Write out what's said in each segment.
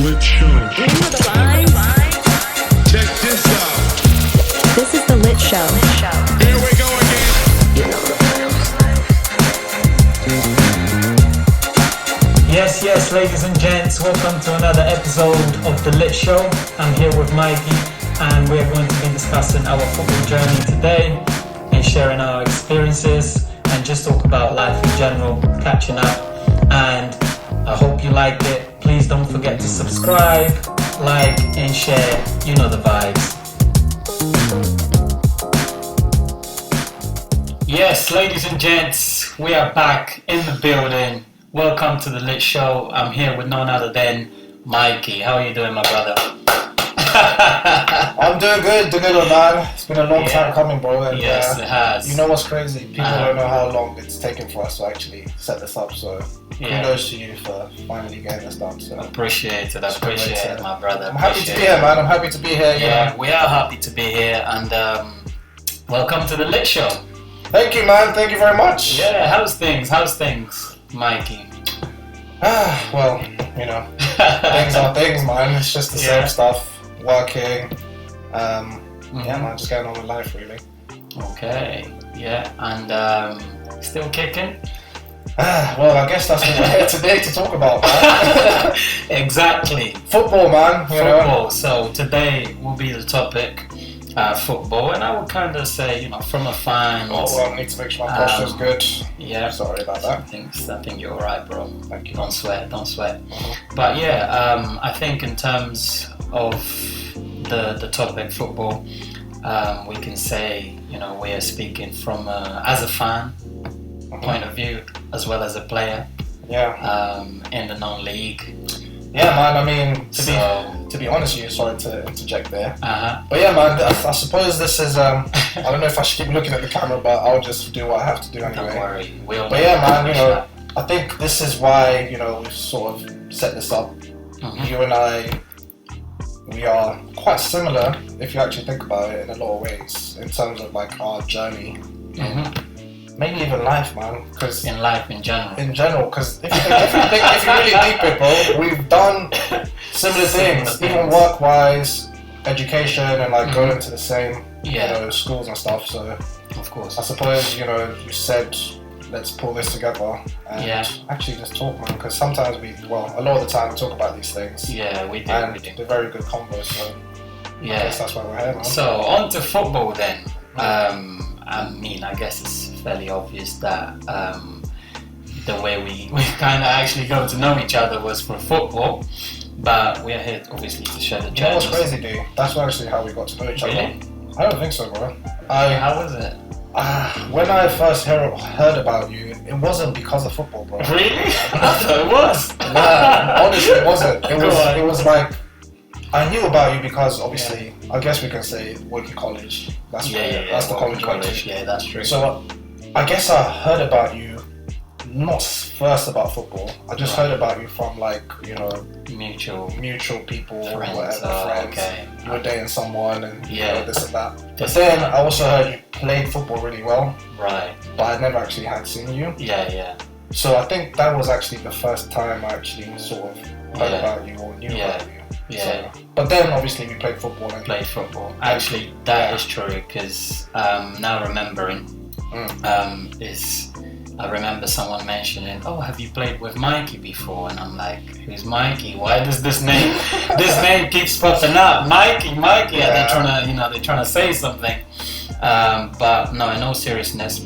Lit Show. You know the vibes. Check this out. This is the Lit Show. Here we go again. You know the Yes, ladies and gents, welcome to another episode of The Lit Show. I'm here with Mikey, and we're going to be discussing our football journey today and sharing our experiences and just talk about life in general, catching up. And I hope you liked it. Please don't forget to subscribe, like, and share. You know the vibes. Yes, ladies and gents, we are back in the building. Welcome to the Lit Show. I'm here with none other than Mikey. How are you doing, my brother? I'm doing good, man. It's been a long time coming, bro. And, yes, it has. You know what's crazy? People don't know how long it's taken for us to actually set this up. So kudos to you for finally getting this done. So appreciate it, my brother. I'm happy to be here, man. I'm happy to be here. Yeah, we are happy to be here, and welcome to the Lit Show. Thank you, man. Thank you very much. Yeah, how's things, Mikey? Well, you know, things are things, man. It's just the same stuff. Working. Yeah, man. Just getting on with life, really. Okay. Yeah, and still kicking. Well, I guess that's what we're here today to talk about, man. Exactly. Football, man. Football. Know? So today will be the topic. Football, and I would kind of say, from a fan. Oh, well, I need to make sure my posture's good. Yeah, sorry about that. I think you're alright, bro. Thank you. Don't sweat. Uh-huh. But yeah, I think in terms of the topic football, we can say, we are speaking from as a fan point of view as well as a player. Yeah. In the non-league. Yeah, man. I mean, to be honest with you, sorry to interject there. But yeah, man. I suppose this is. I don't know if I should keep looking at the camera, but I'll just do what I have to do anyway. Don't worry. But yeah, man. I think this is why we've sort of set this up. Mm-hmm. You and I, we are quite similar if you actually think about it in a lot of ways in terms of like our journey. Mm-hmm. Maybe even life, man. Cause in life in general. Because if you really deep it, bro, we've done similar things, even work-wise, education, and like going to the same, schools and stuff. So, of course, I suppose you said let's pull this together and actually just talk, man. Because sometimes a lot of the time we talk about these things. Yeah, we do. And they're very good combos. So I guess that's why we're here, man. So on to football then. I guess it's fairly obvious that the way we kind of actually got to know each other was for football, but we're here obviously to share the journey. You know what's crazy, dude? That's actually how we got to know each other. Really? I don't think so, bro. How was it? When I first heard about you, it wasn't because of football, bro. Really? I thought it was. Nah, honestly, it wasn't. It was like I knew about you because obviously, I guess we can say Wilkie College. That's the college. Yeah, that's true. So I guess I heard about you not first about football. I just heard about you from like mutual people, friends. Friends. Okay. You were dating someone and this and that. But This then and that. I also heard you played football really well. Right. But I never actually had seen you. Yeah. So I think that was actually the first time I actually sort of heard about you or knew about you. Yeah. So, but then obviously we played football. Actually, that is true because now remembering I remember someone mentioning, "Oh, have you played with Mikey before?" And I'm like, "Who's Mikey? Why does this name keeps popping up? Mikey." Yeah. They're trying to say something. But no, in all seriousness,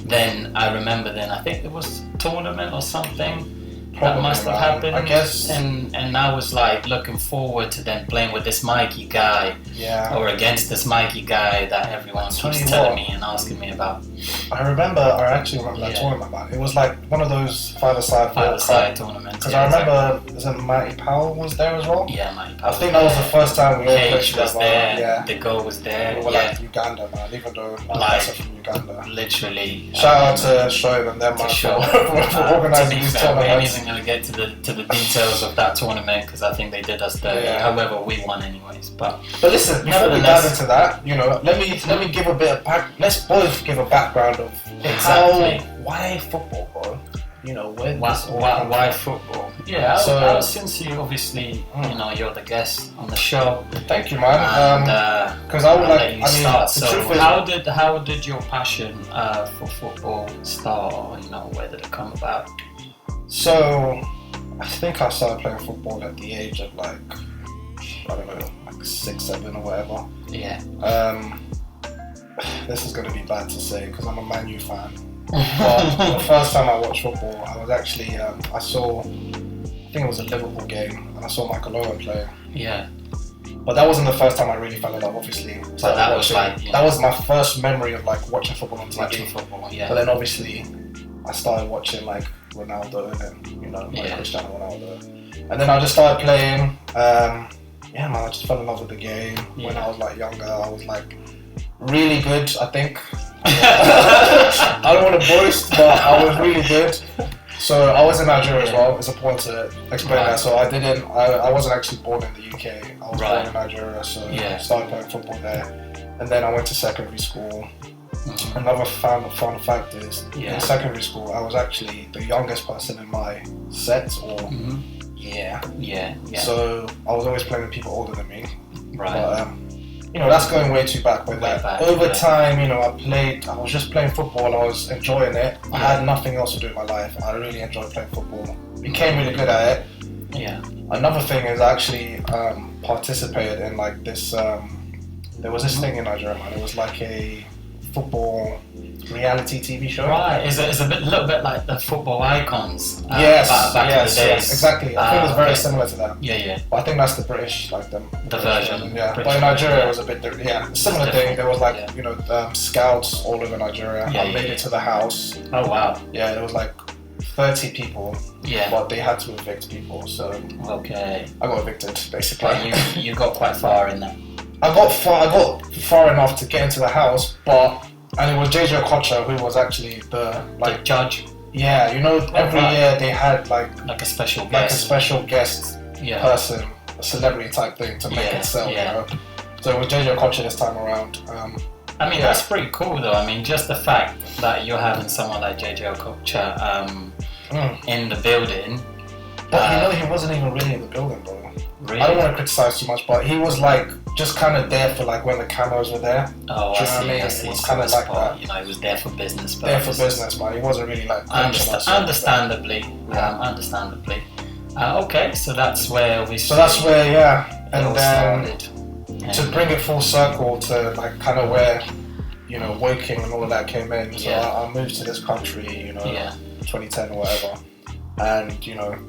then I remember I think it was a tournament or something. That must have happened, I guess. And I was like looking forward to then playing with this Mikey guy, or against this Mikey guy that everyone keeps telling me and asking me about. I actually remember that tournament, man. It was like one of those five-a-side tournaments. Because I remember, Matty Powell was there as well? Yeah, Matty Powell. I think that was the first time we all played Cage was together. there, yeah. the goal was there. We were like Uganda, man, even though I'm from Uganda. Literally. Shout out to Shoaib and them, man, for organising these tournaments. We ain't even going to get to the details of that tournament because I think they did us dirty. However, we won anyways. But listen, before we dive into that, let me give a bit of let's both give a background of why football, bro. where this all Why come why from. football? Yeah, So- since you obviously, you're the guest on the show, Thank you, man. and Because I would I'll like, let you I mean, start. the So truth is, how did your passion for football start? Or, where did it come about? so I think I started playing football at the age of like, I don't know, like 6, 7 or whatever. Yeah. This is going to be bad to say because I'm a Man U fan. But the first time I watched football, I was actually, I think it was a Liverpool game, and I saw Michael Owen play. Yeah. But that wasn't the first time I really fell in love, obviously. So that was like, that was my first memory of like watching football on TV. watching football. Yeah. But then obviously, I started watching like Ronaldo and Yeah. Cristiano Ronaldo, and then I just started playing. Yeah, man, I just fell in love with the game when I was like younger. I was like really good, I think. I don't want to boast, but I was really good. So I was in Nigeria as well. It's important to explain that. So I wasn't actually born in the UK. I was born in Nigeria, so I started playing football there. And then I went to secondary school. Mm-hmm. Another fun fact is, in secondary school, I was actually the youngest person in my set, or yeah. So I was always playing with people older than me. Right. But, that's going way too back with that. Back, Over time, I was just playing football, I was enjoying it. I had nothing else to do in my life. I really enjoyed playing football. Became really good at it. Yeah. Another thing is I actually participated in like this, there was this thing in Nigeria, man. It was like a football reality TV show. Right, it's a little bit like the football icons. Yes, back in the days. Exactly. I think it's very similar to that. Yeah. But I think that's the British, like the version. Yeah, British but in Nigeria version, it was a bit different. Yeah, similar thing. There was like scouts all over Nigeria. I made it to the house. Oh wow. Yeah, there was like 30 people. Yeah. But they had to evict people, so okay. I got evicted basically. But you got quite far in there. I got far enough to get into the house, and it was JJ Okocha who was actually the judge. Yeah, every year they had like a special guest. Like a special guest person, a celebrity type thing to make it sell, So it was JJ Okocha this time around. I mean, that's pretty cool though. I mean, just the fact that you're having someone like JJ Okocha in the building. But he wasn't even really in the building, bro. Really? I don't want to criticize too much, but he was like just kind of there for like when the cameras were there. Oh, I see. It was kind of like that. He was there for business. There for business, man. He wasn't really like. Understandably. Okay, so that's where we. So that's where, and then started. To bring it full circle to like kind of where, Woking and all of that came in. So I moved to this country, 2010 or whatever. And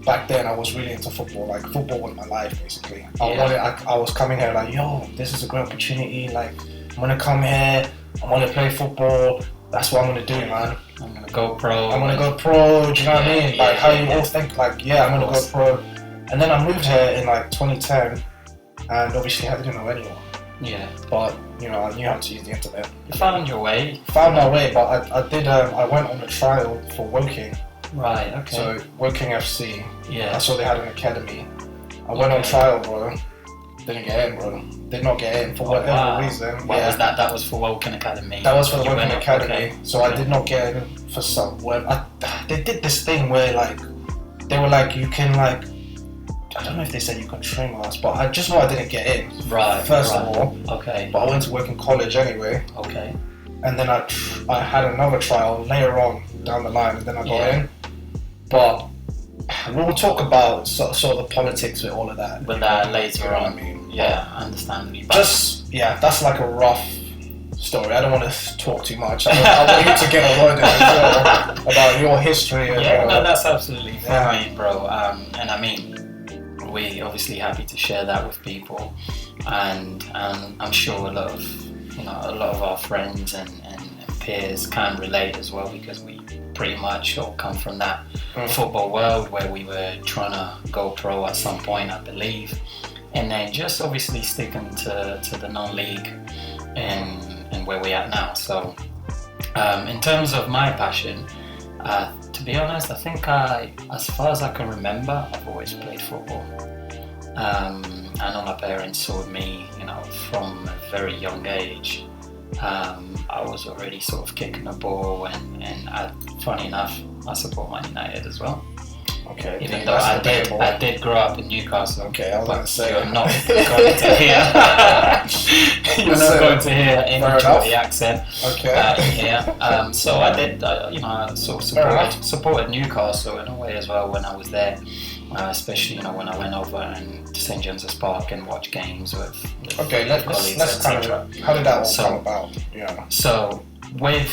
back then I was really into football. Like football was my life basically. I was coming here like, yo, this is a great opportunity. Like I'm gonna come here. I want to play football. That's what I'm gonna do, man. I'm gonna go pro. Do you know what I mean? Like how you all think like, I'm gonna go pro. And then I moved here in like 2010, and obviously I didn't know anyone. Yeah. But I knew how to use the internet. You found your way. Found my way, but I did. I went on a trial for Woking. Right, okay. So Woking FC. Yeah. I saw they had an academy. I went on trial, bro. Didn't get in, bro. Did not get in for whatever reason. What was that? That was for Woking Academy. That was for the Woking Academy. Okay. So I did not get in for some. They did this thing where like they were like you can like. I don't know if they said you could train with us, but I just know I didn't get in. Right. First of all. Okay. But I went to work in college anyway. Okay. And then I had another trial later on down the line, and then I got in. But we'll talk about sort of the politics with all of that. But that later on. I mean, understandably. That's like a rough story. I don't want to talk too much. I want you to get a word in as well about your history. And, no, that's absolutely fine, bro. And I mean, we're obviously happy to share that with people, and I'm sure a lot of our friends and peers can relate as well, because we pretty much all come from that football world where we were trying to go pro at some point, I believe, and then just obviously sticking to the non-league and where we're at now. So in terms of my passion, to be honest, I think as far as I can remember, I've always played football. I know my parents saw me, from a very young age. I was already sort of kicking the ball, and funny enough, I support Man United as well. Okay. Even dude, though that's I debatable. did grow up in Newcastle. Okay, I was but gonna say you're not going to hear. You're not going to hear any Fair enough. Geordie accent. Okay. Yeah. So I did. I sort of supported Newcastle in a way as well when I was there. Especially when I went over to St James's Park and watched games with Okay, let's colleagues, kind etc. of. How did that all come about? Yeah. So with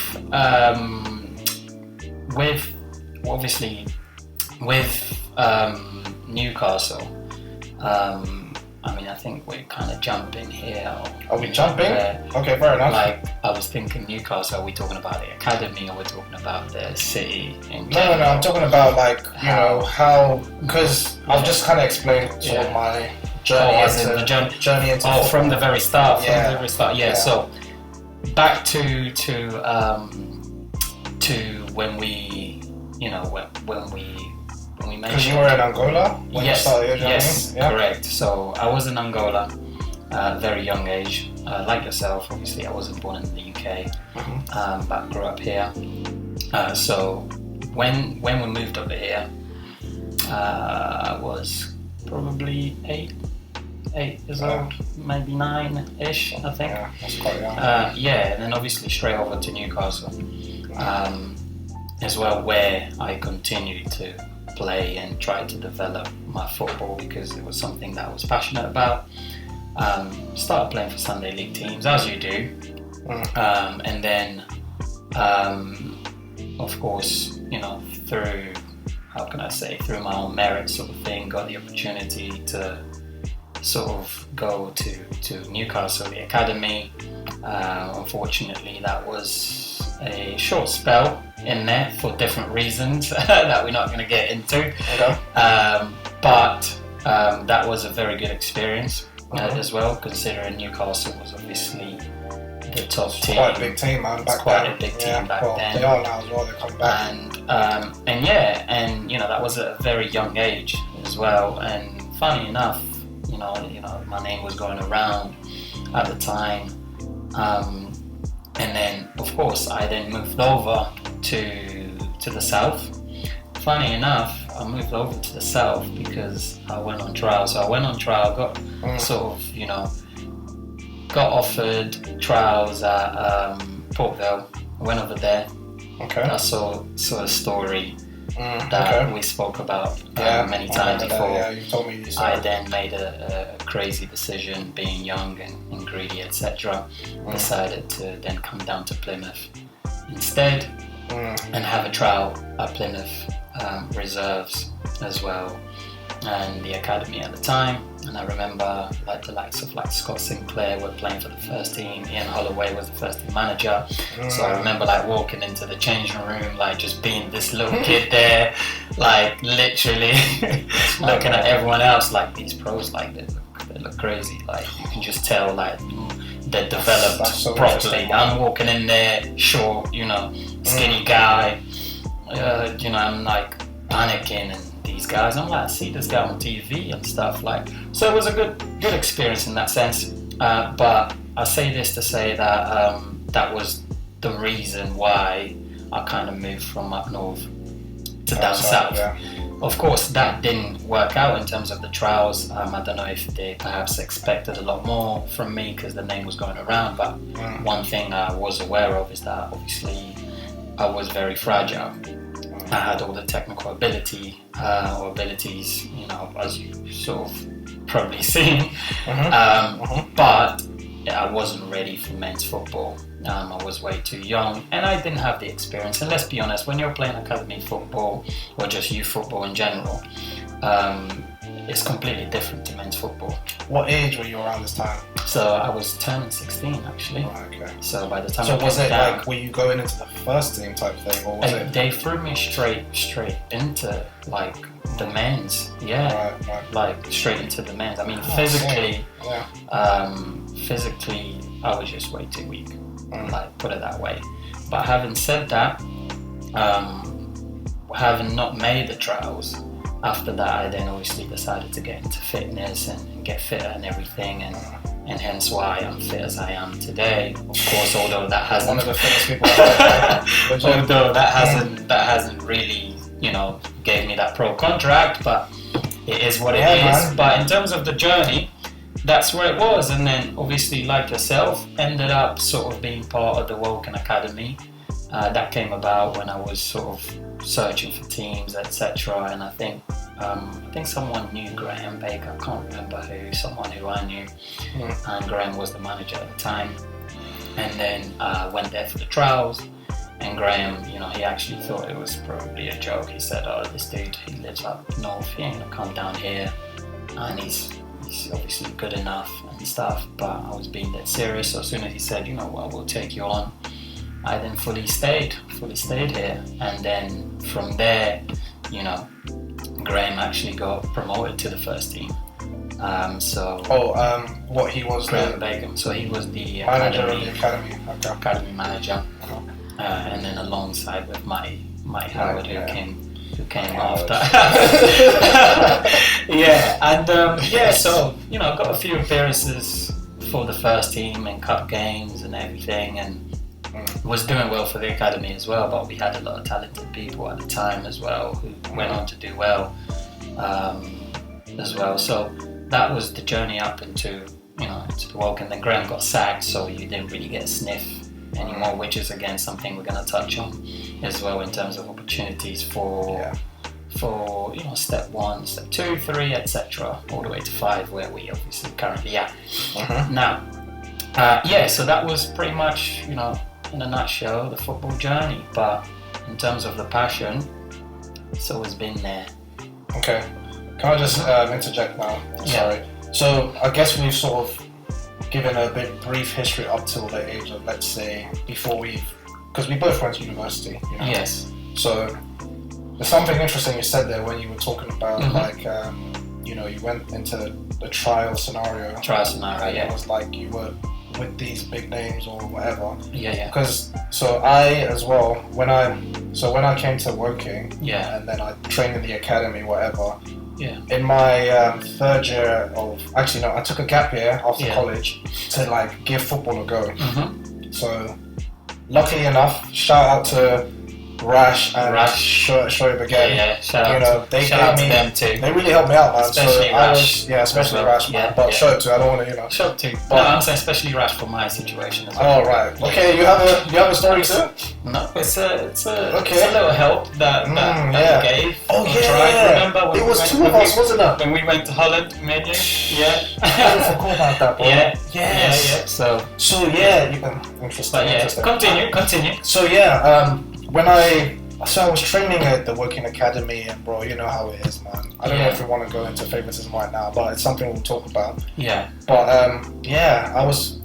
obviously with Newcastle, I mean I think we're kind of jumping here. Are we jumping? Okay, fair enough. Like I was thinking Newcastle. Are we talking about the academy or we're talking about the city? No. I'm talking about like how because I'll just kind of explain sort of my journey journey into football. From the very start. Yeah. From the very start. Yeah. So back to when we when we mentioned. Because you were in Angola when you started your journey? Yes, correct. So I was in Angola at a very young age. Like yourself, obviously, I wasn't born in the UK, but grew up here. So when we moved over here, I was probably eight years old, maybe 9-ish, I think. Yeah, that's quite young. And then obviously straight over to Newcastle, as well, where I continued to play and try to develop my football because it was something that I was passionate about. Started playing for Sunday League teams, as you do, and then of course through through my own merit sort of thing, got the opportunity to sort of go to Newcastle, the academy. Unfortunately, that was a short spell in there for different reasons that we're not going to get into. Okay. But that was a very good experience as well, considering Newcastle was obviously the top team. Quite a big team, man. Back quite then. a big team back then. They are now as well. They come back. And that was at a very young age as well. And funny enough, my name was going around at the time. And then, of course, I then moved over to the south. Funny enough, I moved over to the south because I went on trial. So I went on trial, got got offered trials at Port Vale. I went over there. Okay. I saw a story that we spoke about many times before. Yeah, you told me this. I then made a crazy decision, being young and greedy, etc. Decided to then come down to Plymouth instead and have a trial at Plymouth reserves as well, and the academy at the time. And I remember the likes of Scott Sinclair were playing for the first team. Ian Holloway was the first team manager. So I remember walking into the changing room, just being this little kid there, literally looking at everyone else, these pros, they look crazy. You can just tell they're developed so properly. I'm walking in there, short, skinny guy. I'm panicking, and these guys, I'm I see this guy on TV and stuff so it was a good experience in that sense. But I say this to say that that was the reason why I kind of moved from up north to down south. Yeah. Of course, that didn't work out in terms of the trials. I don't know if they perhaps expected a lot more from me because the name was going around, but one thing I was aware of is that obviously I was very fragile. I had all the technical abilities, as you sort of probably seen. But I wasn't ready for men's football. I was way too young, and I didn't have the experience. And let's be honest, when you're playing academy football or just youth football in general, it's completely different to men's football. What age were you around this time? So I was turning 16 actually. Oh, okay. So by the time So I was came it down, were you going into the first team type thing, or was it? they threw me straight into the men's, Right. Straight into the men's. I mean, Physically, physically, I was just way too weak. Put it that way. But having said that, having not made the trials, after that I then obviously decided to get into fitness and get fitter and everything, and and hence why I'm fit as I am today. Of course, although that hasn't One of the fittest people I've ever met. although that hasn't really, gave me that pro contract, but it is what it is. Man. But in terms of the journey, that's where it was. And then obviously, like yourself, ended up sort of being part of the Woking Academy. That came about when I was sort of searching for teams, etc. And I think someone knew Graham Baker. I can't remember who. Someone who I knew, and Graham was the manager at the time. And then went there for the trials. And Graham, he actually thought it was probably a joke. He said, "Oh, this dude, he lives up north. He ain't gonna come down here, and he's obviously good enough and stuff." But I was being dead serious. So as soon as he said, "You know what, we'll take you on," I then fully stayed here. And then from there, Graham actually got promoted to the first team. What he was Graham the Bacon. So he was the manager of the academy. Okay. academy manager, and then alongside with Mike Howard, who came after. So got a few appearances for the first team and cup games and everything, and was doing well for the academy as well. But we had a lot of talented people at the time as well who went on to do well as well. So that was the journey up into the Woking. Then Graham got sacked, so you didn't really get a sniff anymore, which is again something we're going to touch on as well in terms of opportunities for step 1, step 2, 3, etc., all the way to 5, where we obviously currently at. Now, so that was pretty much in a nutshell the football journey. But in terms of the passion, it's always been there. Okay. Can I just interject now? Sorry. So I guess we've sort of given a bit brief history up till the age of, let's say, because we both went to university. Yes. So there's something interesting you said there when you were talking about you went into the trial scenario. And it was like you were with these big names or whatever. Yeah. Because I as well when I came to Woking, and then I trained in the academy, whatever. Yeah. In my third year I took a gap year after college to give football a go. So luckily enough, shout out to Rash and Shoaib again. Yeah. Shout out to them too. They really helped me out, man. Especially Rash. Especially Rash, man. But Shoaib too. I don't want to, Shoaib too. No, I'm saying especially Rash for my situation as well. Oh right. Okay, you have a story too? No, it's a little help that you gave. Oh yeah. Tried. Remember when it was 2 of us, wasn't it? When we went to Holland, maybe. Yeah. I forgot about that, bro. Yeah. Yes. So you can interesting. But Interesting. Continue. So when I was training at the Woking Academy, and bro, you know how it is, man. I don't know if we want to go into favoritism right now, but it's something we'll talk about. Yeah. But I was.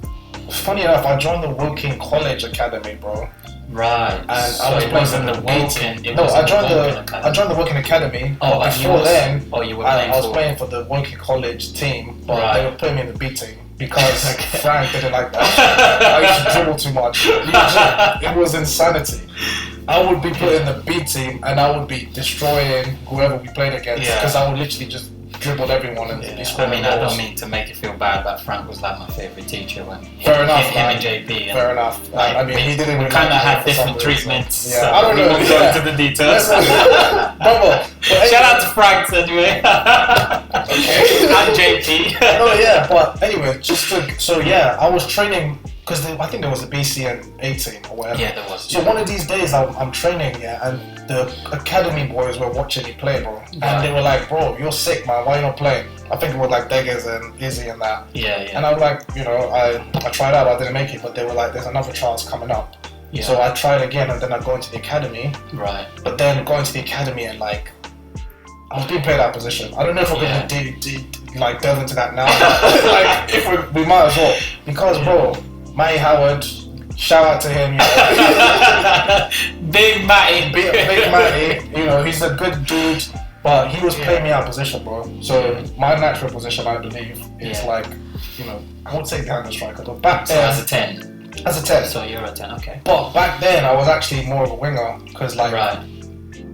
Funny enough, I joined the Woking College Academy, bro. Right. And I was playing for the Woking. I joined the Woking Academy. Oh, but before then, you were I was playing for the Woking College team, but they were putting me in the B team because Frank didn't like that. I used to dribble too much. It was insanity. I would be put in the B team and I would be destroying whoever we played against because I would literally just dribble everyone and be scoring I goals. don't mean to make you feel bad, but Frank was like my favourite teacher when Fair enough, him and JP. Fair enough. He didn't. We kind of had different treatments. Yeah, so I don't know. We won't go into the details. Shout out to Frank anyway. And JP. Oh yeah, but anyway, I was training because I think there was a BC and A team or whatever. Yeah, there was. So one of these days I'm training, and the academy boys were watching me play, bro. And they were like, bro, you're sick, man. Why you not playing? I think it was like Deggers and Izzy and that. Yeah. And I'm like, I tried out, I didn't make it, but they were like, there's another chance coming up. Yeah. So I tried again, and then I go into the academy. Right. But then going to the academy and I was being played out of position. I don't know if we're gonna delve into that now. If we might as well, because bro, Matty Howard, shout out to him. Big Matty. Big Matty. He's a good dude, but he was playing me out of position, bro. So my natural position, I believe, is I would say behind the striker, but back then as a 10. As a 10. So you're a 10, okay. But back then I was actually more of a winger because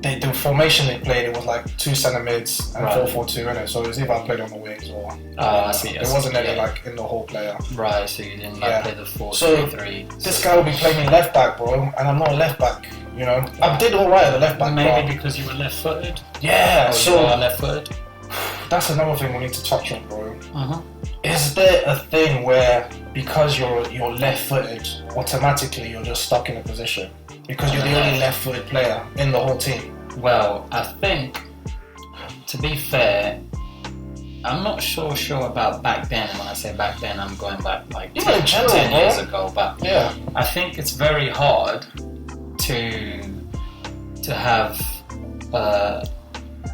the formation they played, it was like 2 centre mids and Right. 4-4-2 in it. So it was either I played on the wings or I see. there wasn't any like in the whole player. Right, so you didn't like Yeah. play the 4-3-3. So this guy would be playing me left back, bro, and I'm not a left back. You know, I did all right at the left back. Maybe but because you were left-footed. yeah, Or so you are left-footed. that's another thing we need to touch on, bro. Uh-huh. Is there a thing where because you're left-footed, automatically you're just stuck in a position because you're the only left-footed player in the whole team? Well, I think, to be fair, I'm not sure about back then. And when I say back then, I'm going back like Yeah, in general, 10 bro. years ago. But Yeah. I think it's very hard to have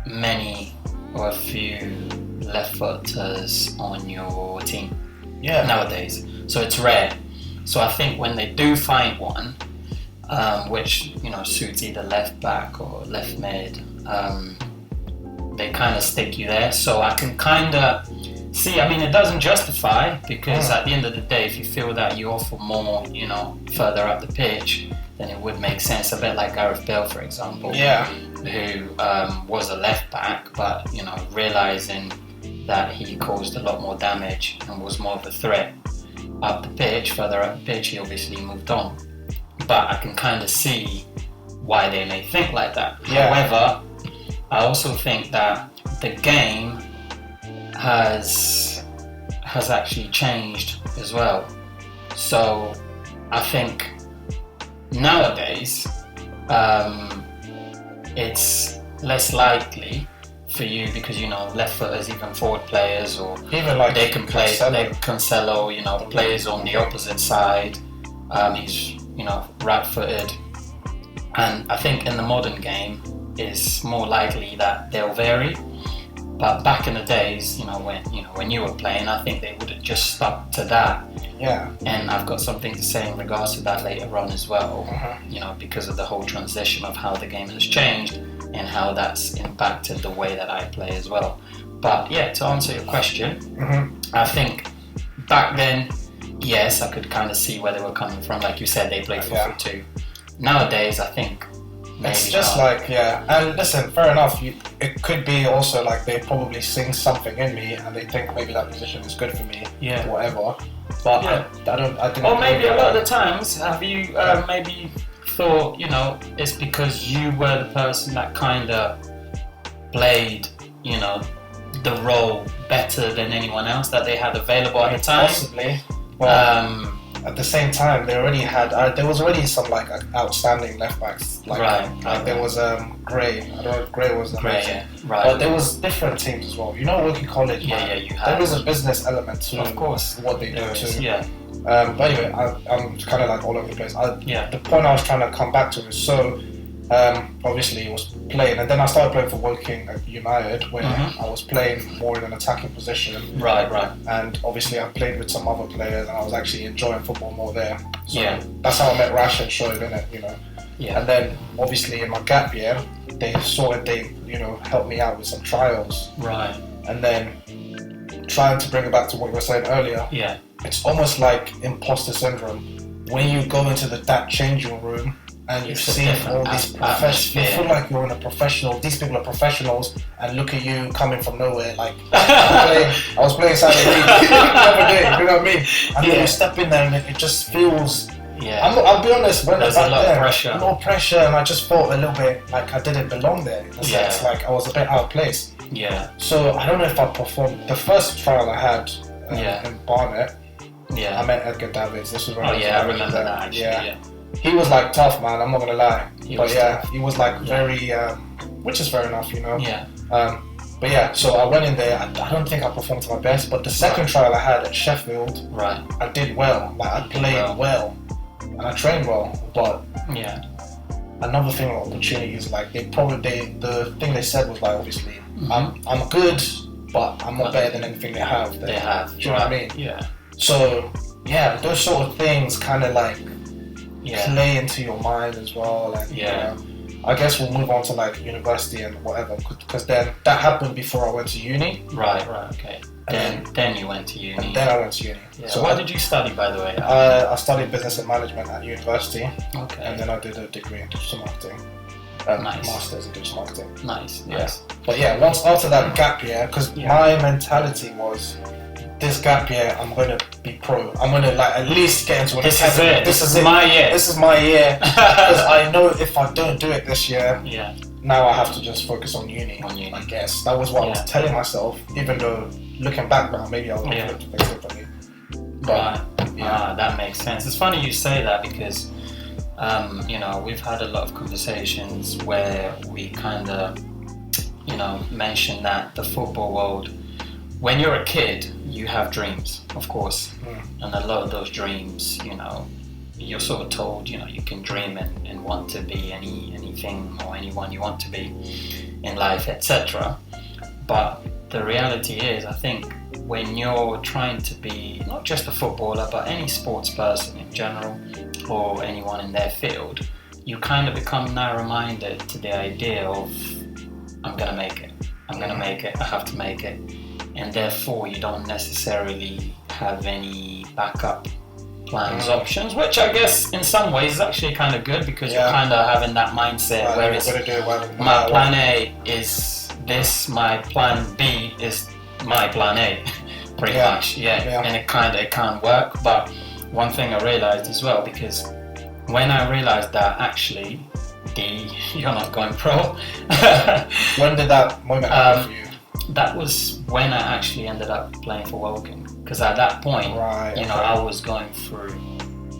many or a few left-footers on your team Yeah. nowadays. So it's rare. So I think when they do find one, which suits either left back or left mid, they kind of stick you there. So I can kind of see. I mean, it doesn't justify because at the end of the day, if you feel that you offer more, further up the pitch, then it would make sense. A bit like Gareth Bale, for example, who was a left back, but realizing that he caused a lot more damage and was more of a threat up the pitch, further up the pitch, he obviously moved on. But I can kind of see why they may think like that. Yeah. However, I also think that the game has actually changed as well. So I think nowadays it's less likely for you because left footers, even forward players, or Even like they can play Cancelo. like Cancelo, players on the opposite side. He's right-footed, and I think in the modern game it's more likely that they'll vary. But back in the days, when you were playing, I think they would have just stuck to that. Yeah. And I've got something to say in regards to that later on as well. Because of the whole transition of how the game has changed and how that's impacted the way that I play as well. But yeah, to answer your question, I think back then, yes, I could kind of see where they were coming from. Like you said, they played 4-4-2. Nowadays, I think maybe It's just not. like, and listen, fair enough. It could be also like they probably sing something in me and they think maybe that position is good for me, whatever. But Yeah. I didn't. Or maybe a agree lot of with the times, have you maybe thought, it's because you were the person that kind of played, the role better than anyone else that they had available at the time? Possibly. Well, at the same time, they already had. There was already some like outstanding left backs. Like, Right. there was Gray. I don't know if Gray was Gray, amazing. yeah. Right. But there was different teams as well. Working college. Yeah, man, yeah, you there had. is a business element to Of course. what they do There is, too. yeah. But anyway, I'm kind of like all over the place. Yeah. The point I was trying to come back to is obviously it was playing, and then I started playing for Woking at United, where I was playing more in an attacking position. Right. And obviously I played with some other players, and I was actually enjoying football more there. So Yeah. that's how I met Rash and Shoaib, innit, Yeah. And then obviously in my gap year, they helped me out with some trials, Right. and then trying to bring it back to what you were saying earlier. Yeah. It's almost like imposter syndrome when you go into that changing room and you It's a see different all these you atmosphere. feel like you're in a professional. These people are professionals, and look at you coming from nowhere. Like I was playing Saturday League the other day. You know what I mean? And then you step in there, and it just feels. Yeah. I'll be honest. When There's back a lot then, of pressure. a lot of pressure, and I just felt a little bit like I didn't belong there. In a Yeah. sense, like I was a bit out of place. Yeah. So I don't know if I performed. The first trial I had in Barnet. Yeah. I met Edgar Davids. This was when Oh I was yeah, I like, remember that actually. Yeah. He was like tough, man. I'm not gonna lie. He But was he was like very, which is fair enough, Yeah. But yeah, so I went in there. I don't think I performed to my best, but the second trial I had at Sheffield, Right. I did well. Like I played well, and I trained well. But Yeah. another thing with opportunities, like the thing they said was like, obviously, I'm good, but I'm not better than anything they have. They have. Do you know what I mean? Yeah. So yeah, those sort of things kind of like Yeah. play into your mind as well. And, Yeah. I guess we'll move on to like university and whatever, because then that happened before I went to uni, Right. Okay. Then you went to uni. and then I went to uni. Yeah. So What did you study, by the way? I studied business and management at university, Okay. and then I did a degree in digital marketing. Nice. Masters in digital marketing. Nice. Yeah. But yeah, once after that gap year, because my mentality was, this gap year, I'm going to be pro. I'm going to like at least get into an academy. This is my year. This is my year. Because I know if I don't do it this year, Yeah. now I have to just focus on uni. I guess that was what I was telling myself. Even though looking back now, maybe I would have looked at things differently. Right. That makes sense. It's funny you say that because, we've had a lot of conversations where we kind of, mention that the football world, when you're a kid, you have dreams, of course. And a lot of those dreams, you're sort of told, you can dream and want to be anything or anyone you want to be in life, etc. But the reality is, I think, when you're trying to be not just a footballer, but any sports person in general, or anyone in their field, you kind of become narrow-minded to the idea of, I'm going to make it, I have to make it. And therefore, you don't necessarily have any backup plans, options, which I guess in some ways is actually kind of good because you're kind of having that mindset where it's, my plan A is this, my plan B is my plan A, pretty much, and it can't work. But one thing I realized as well, because when I realized that actually you're not going pro. When did that moment happen for you? That was when I actually ended up playing for Woking, because at that point, I was going through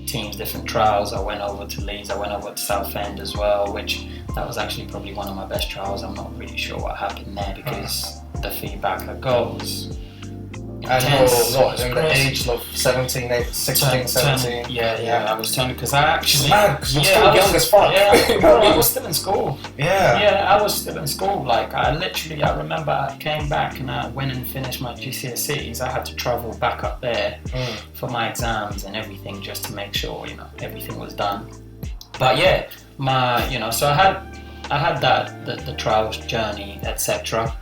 teams, different trials. I went over to Leeds, I went over to Southend as well, which that was actually probably one of my best trials. I'm not really sure what happened there because the feedback I got was intense. And you're in the age of 17, 16, 17? I was turning because I actually... It's mad, because you're still young as fuck. I was still in school. Yeah, I was still in school. Like, I remember I came back and I went and finished my GCSEs. I had to travel back up there for my exams and everything just to make sure, everything was done. But yeah, so I had that, the trials journey, etc.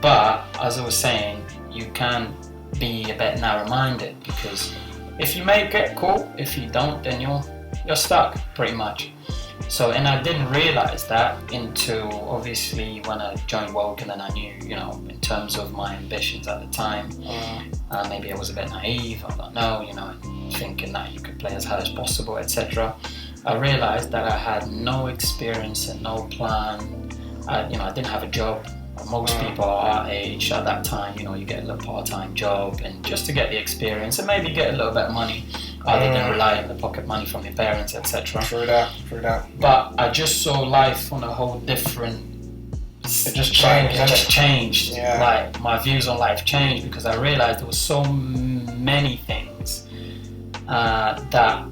But as I was saying, you can be a bit narrow-minded because if you make it, cool. If you don't, then you're stuck pretty much. So, and I didn't realize that until obviously when I joined Woking, and I knew, in terms of my ambitions at the time, maybe I was a bit naive. I don't know, thinking that you could play as high as possible, etc. I realized that I had no experience and no plan. I didn't have a job. Most people are our age at that time, you get a little part-time job and just to get the experience and maybe get a little bit of money other than rely on the pocket money from your parents, etc. True that. But I just saw life on a whole different... It just changed. Yeah. Like, my views on life changed because I realized there were so many things that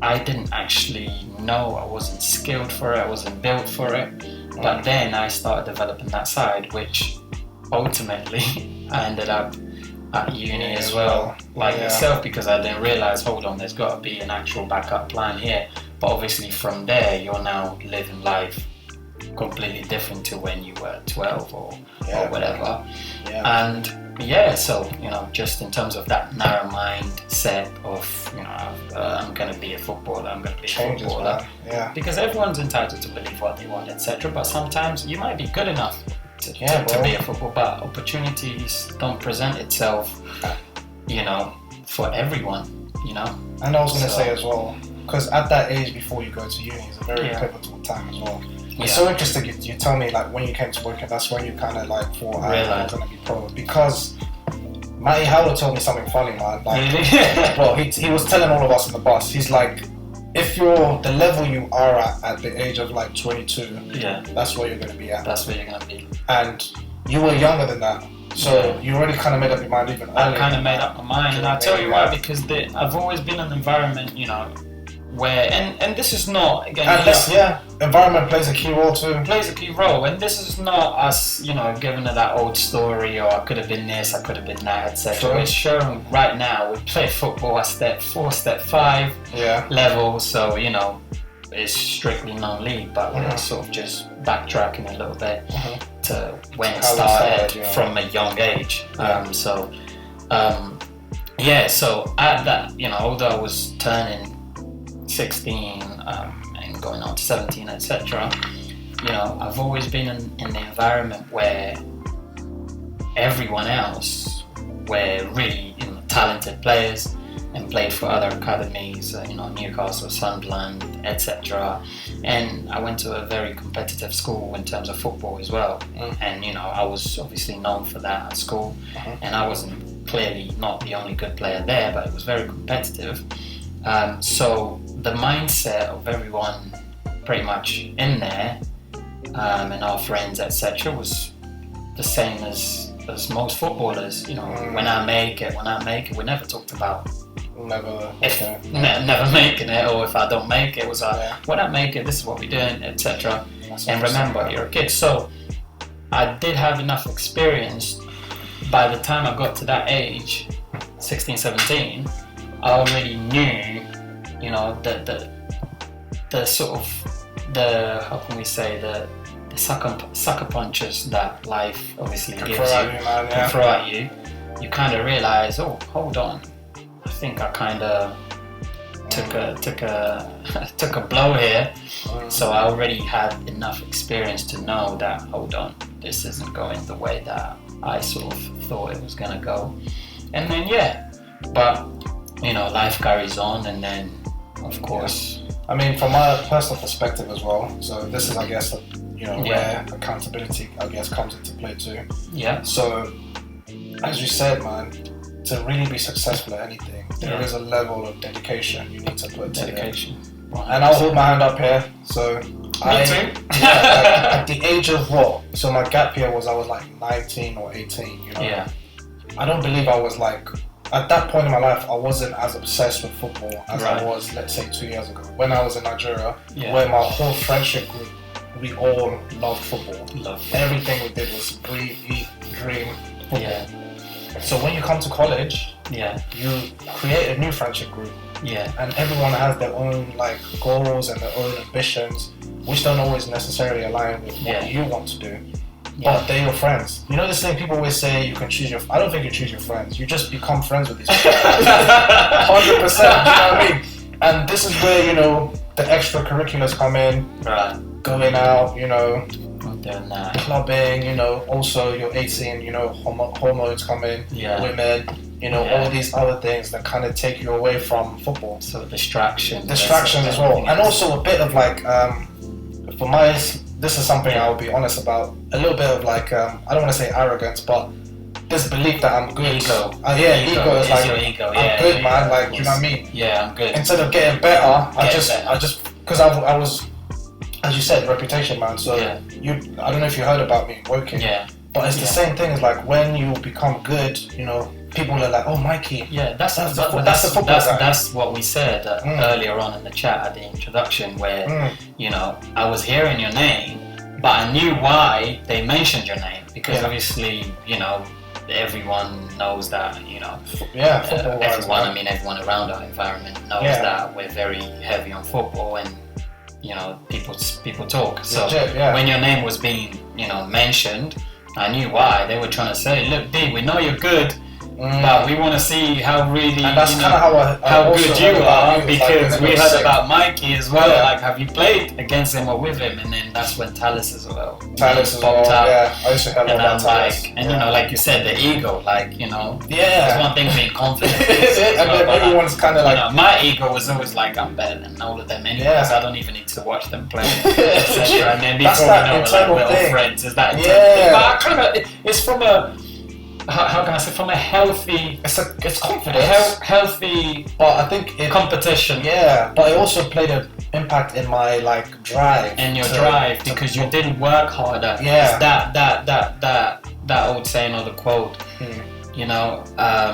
I didn't actually know. I wasn't skilled for it, I wasn't built for it. But then I started developing that side, which ultimately I ended up at uni as well, like yourself, because I didn't realize, hold on, there's got to be an actual backup plan here. But obviously from there, you're now living life completely different to when you were 12 or whatever. And so, just in terms of that narrow mindset of, I'm going to be a footballer, I'm going to be a footballer. Because everyone's entitled to believe what they want, etc. But sometimes you might be good enough to be a footballer, but opportunities don't present itself, for everyone, And I was going to say as well, because at that age before you go to uni is a very pivotal time as well. It's so interesting you tell me like when you came to Woking, that's when you kind of like thought I'm going to be pro, because Matty Howard told me something funny, man. Like, well, he was telling all of us on the bus, he's like, if you're the level you are at the age of like 22, that's where you're going to be at. That's where you're going to be. And you were younger than that. So you already kind of made up your mind even earlier. I kind of made up my mind, and I'll tell you why, because I've always been in an environment, where, and this is not, again... environment plays a key role too. Plays a key role, and this is not us, giving it that old story, or I could have been this, I could have been that, etc. It's showing right now, we play football at step 4, step 5 level, so, it's strictly non-league, but we're sort of just backtracking a little bit to when it started from a young age. So at that, although I was turning 16 and going on to 17, etc. You know, I've always been in the environment where everyone else were really, you know, talented players and played for other academies, you know, Newcastle, Sunderland, etc. And I went to a very competitive school in terms of football as well. And, you know, I was obviously known for that at school. And I wasn't clearly not the only good player there, but it was very competitive. So the mindset of everyone pretty much in there, and our friends, etc., was the same as most footballers. You know, when I make it, we never talked about Never making it, or if I don't make it, it was like, when I make it, this is what we're doing, etc. And remember, you're a kid. So I did have enough experience. By the time I got to that age, 16, 17, I already knew, you know, the sort of how can we say, the sucker punches that life obviously gives you, can throw at you. You kind of realize, oh, hold on, I think I kind of took a blow here. So I already had enough experience to know that, hold on, this isn't going the way that I sort of thought it was gonna go. And then but you know, life carries on, and then of course, I mean, from my personal perspective as well, so this is, I guess, you know, where accountability, I guess, comes into play too. So as you said, man, to really be successful at anything, there is a level of dedication you need to put to it. And I'll hold my hand up here. So at the age of what? So my gap year was, I was like 19 or 18, you know. I don't believe I was like, at that point in my life, I wasn't as obsessed with football as I was, let's say, 2 years ago. When I was in Nigeria, where my whole friendship group, we all loved football. Everything we did was breathe, eat, dream football. So when you come to college, you create a new friendship group. And everyone has their own like goals and their own ambitions, which don't always necessarily align with what you want to do. But they're your friends. You know this thing people always say, you can choose your... I don't think you choose your friends. You just become friends with these people. 100%, you know what I mean? And this is where, you know, the extracurriculars come in. Going out, you know, clubbing, you know, also you're 18, you know, hormones come in, women, you know, all these other things that kind of take you away from football. So distractions as well. And also a bit of like, for my... This is something I'll be honest about. A little bit of like, I don't want to say arrogance, but this belief that I'm good. Ego. Ego is like, your ego. I'm good, man. Like, you know what I mean? I'm good. Instead of getting better, I just, because I was, as you said, reputation, man. So I don't know if you heard about me working. But it's the same thing as like when you become good, you know, people are like, oh, Mikey. That's the football guy. That's what we said earlier on in the chat at the introduction, where you know, I was hearing your name, but I knew why they mentioned your name, because obviously, you know, everyone knows that, you know, everyone around our environment knows that we're very heavy on football, and you know, people talk. So when your name was being, you know, mentioned, I knew why. They were trying to say, look, D, we know you're good, but we want to see how really, and that's kind of how good you are, because we heard about Mikey as well. Like, have you played against him or with him? And then that's when Tallis as well. Popped out. I used to hear about Tallis. And you know, like you said, the ego, like, you know, it's one thing being confident. And then everyone's kind of like, you know, my ego was always like, I'm better than all of them anyway, so I don't even need to watch them play, etc. And then before we know, like, we're all friends. Is that internal thing? But I kind of, it's from a, how can I say, from a healthy... It's confidence. Healthy, but I think competition. But it also played an impact in my like drive. And your drive, because you didn't work harder. It's that old saying or the quote. You know, how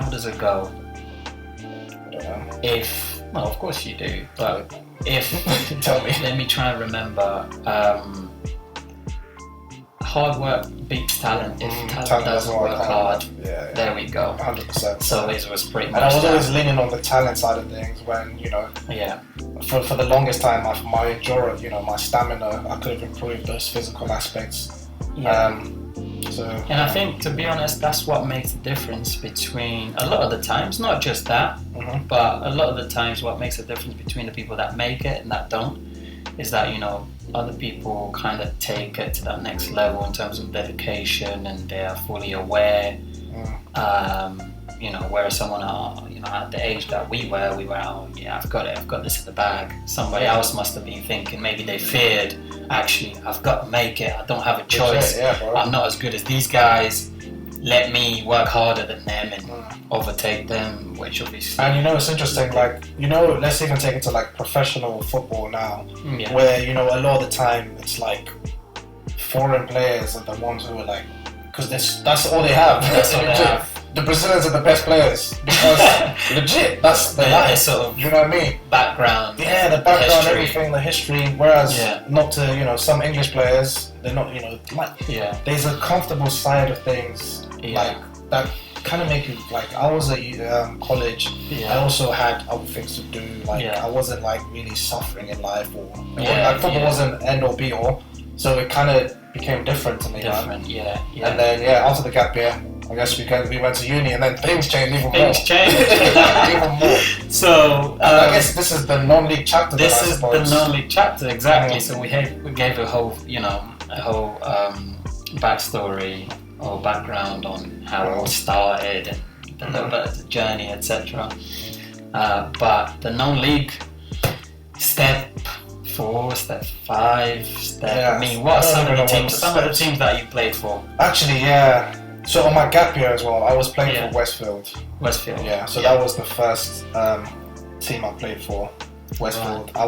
does it go? I don't know. Well, of course you do, but if tell me. Let me try and remember. Hard work beats talent. If talent doesn't work hard, there we go. 100%. So it was pretty much. And I was always leaning on the talent side of things when, you know. For the longest time, my endurance, you know, my stamina, I could have improved those physical aspects. So, And I think, to be honest, that's what makes the difference between, a lot of the times, not just that, but a lot of the times what makes the difference between the people that make it and that don't, is that, you know, other people kind of take it to that next level in terms of dedication, and they're fully aware. You know, whereas someone, you know, at the age that we were, oh yeah, I've got this in the bag. Somebody else must have been thinking, maybe they feared, actually, I've got to make it, I don't have a choice, I'm not as good as these guys, let me work harder than them and overtake them, which obviously... And you know, it's interesting, like, you know, let's even take it to like professional football now, where, you know, a lot of the time it's like foreign players are the ones who are like, because that's all they have. That's all they have. The Brazilians are the best players because legit, that's the life. Sort of, you know what I mean? Background. Yeah, the background, history. everything, the history. Whereas not to, you know, some English players, they're not, you know, like, there's a comfortable side of things, like, that kind of make you, like, I was at college, I also had other things to do, like, I wasn't, like, really suffering in life, or, like, football wasn't end or be all, so it kind of became different to me, man. And then, after the gap year, I guess we went to uni, and then things changed even more. Things changed. Even more. So I guess this is the non-league chapter. This is the non-league chapter, exactly. So we gave a whole, you know, backstory or background on how it all started and a little bit of the journey, etc. But the non-league step 4, step 5, step. I mean, what are some of the teams that you played for? Actually, so on my gap year as well, I was playing for Westfield. Westfield. So that was the first team I played for. Westfield. Right. I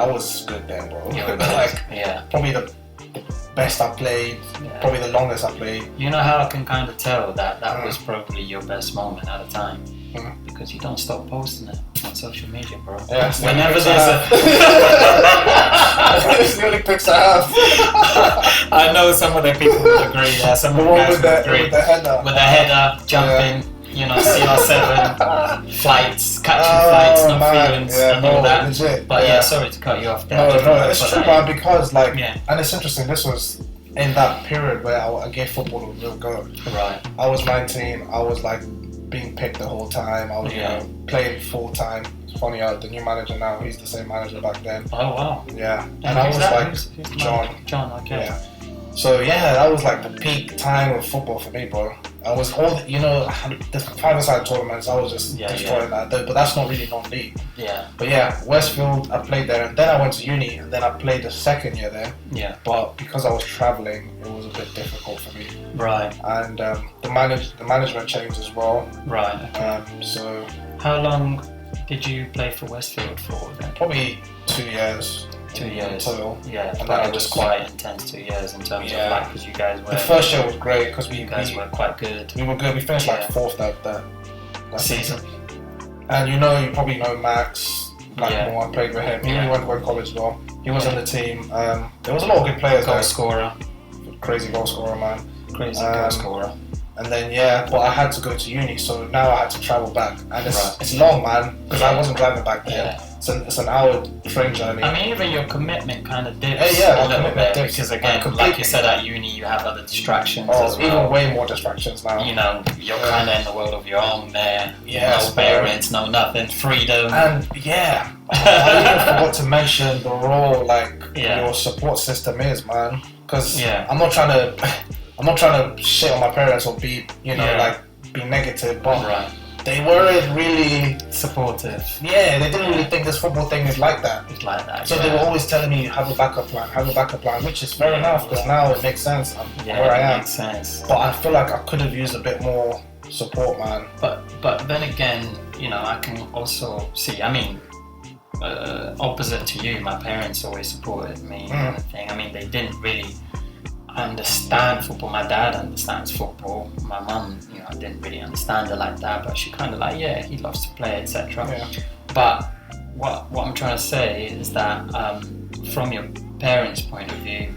was good then, bro. Like, probably the best I played, probably the longest I played. You know how I can kind of tell that was probably your best moment at the time? Because you don't stop posting it on social media, bro. Yeah, whenever there's it's the only pics I have. I know some of the people would agree. Some of the guys would agree. With the header, jumping, you know, CR7, flights, catching flights, no feelings, and all that. Legit, but sorry to cut you off there. No, it's true, man, because like, and it's interesting, this was in that period where I gave football a real go. Right. I was 19, I was like being picked the whole time, I was you know, playing full time. It's funny, the new manager now, he's the same manager back then. Oh wow. Yeah, and I was like, who's John, okay. Yeah. So that was like the peak time of football for me, bro. I was you know, the 5-a-side tournaments, I was just destroying that. But that's not really non-league. Yeah. But Westfield, I played there, and then I went to uni, and then I played the second year there. Yeah. But because I was traveling, it was a bit difficult for me. Right. And the management changed as well. Right. Okay. So. How long did you play for Westfield for then? Probably 2 years. 2 years. Total. Yeah, but it was quite intense 2 years in terms of like, because you guys were... The first year was great because we were quite good. We were good. We finished like 4th that season. And you know, you probably know Max Blackmore. I played with him. He went to college as well. He was on the team. There was a lot of good players. Goal scorer. Crazy goal scorer, man. Crazy goal scorer. And then but I had to go to uni, so now I had to travel back, and it's long, man, because I wasn't driving back then. It's an hour train journey. I mean, even your commitment kind of dips a little bit because again, like you said, at uni you have other distractions as well. Even way more distractions now. You know, you're kind of in the world of your own there. No parents, no nothing, freedom. And I even forgot to mention the role your support system is, man. Because I'm not trying to shit on my parents or be, you know, like be negative, but they weren't really supportive. Yeah, they didn't really think this football thing is like that. It's like that. So they were always telling me, have a backup plan, which is fair enough, because now it makes sense. Where I am. Makes sense. But I feel like I could have used a bit more support, man. But then again, you know, I can also see, I mean, opposite to you, my parents always supported me and everything. I mean, they didn't really understand football. My dad understands football. My mum, you know, didn't really understand it like that, but she kind of like, he loves to play, etc. But what I'm trying to say is that from your parents' point of view,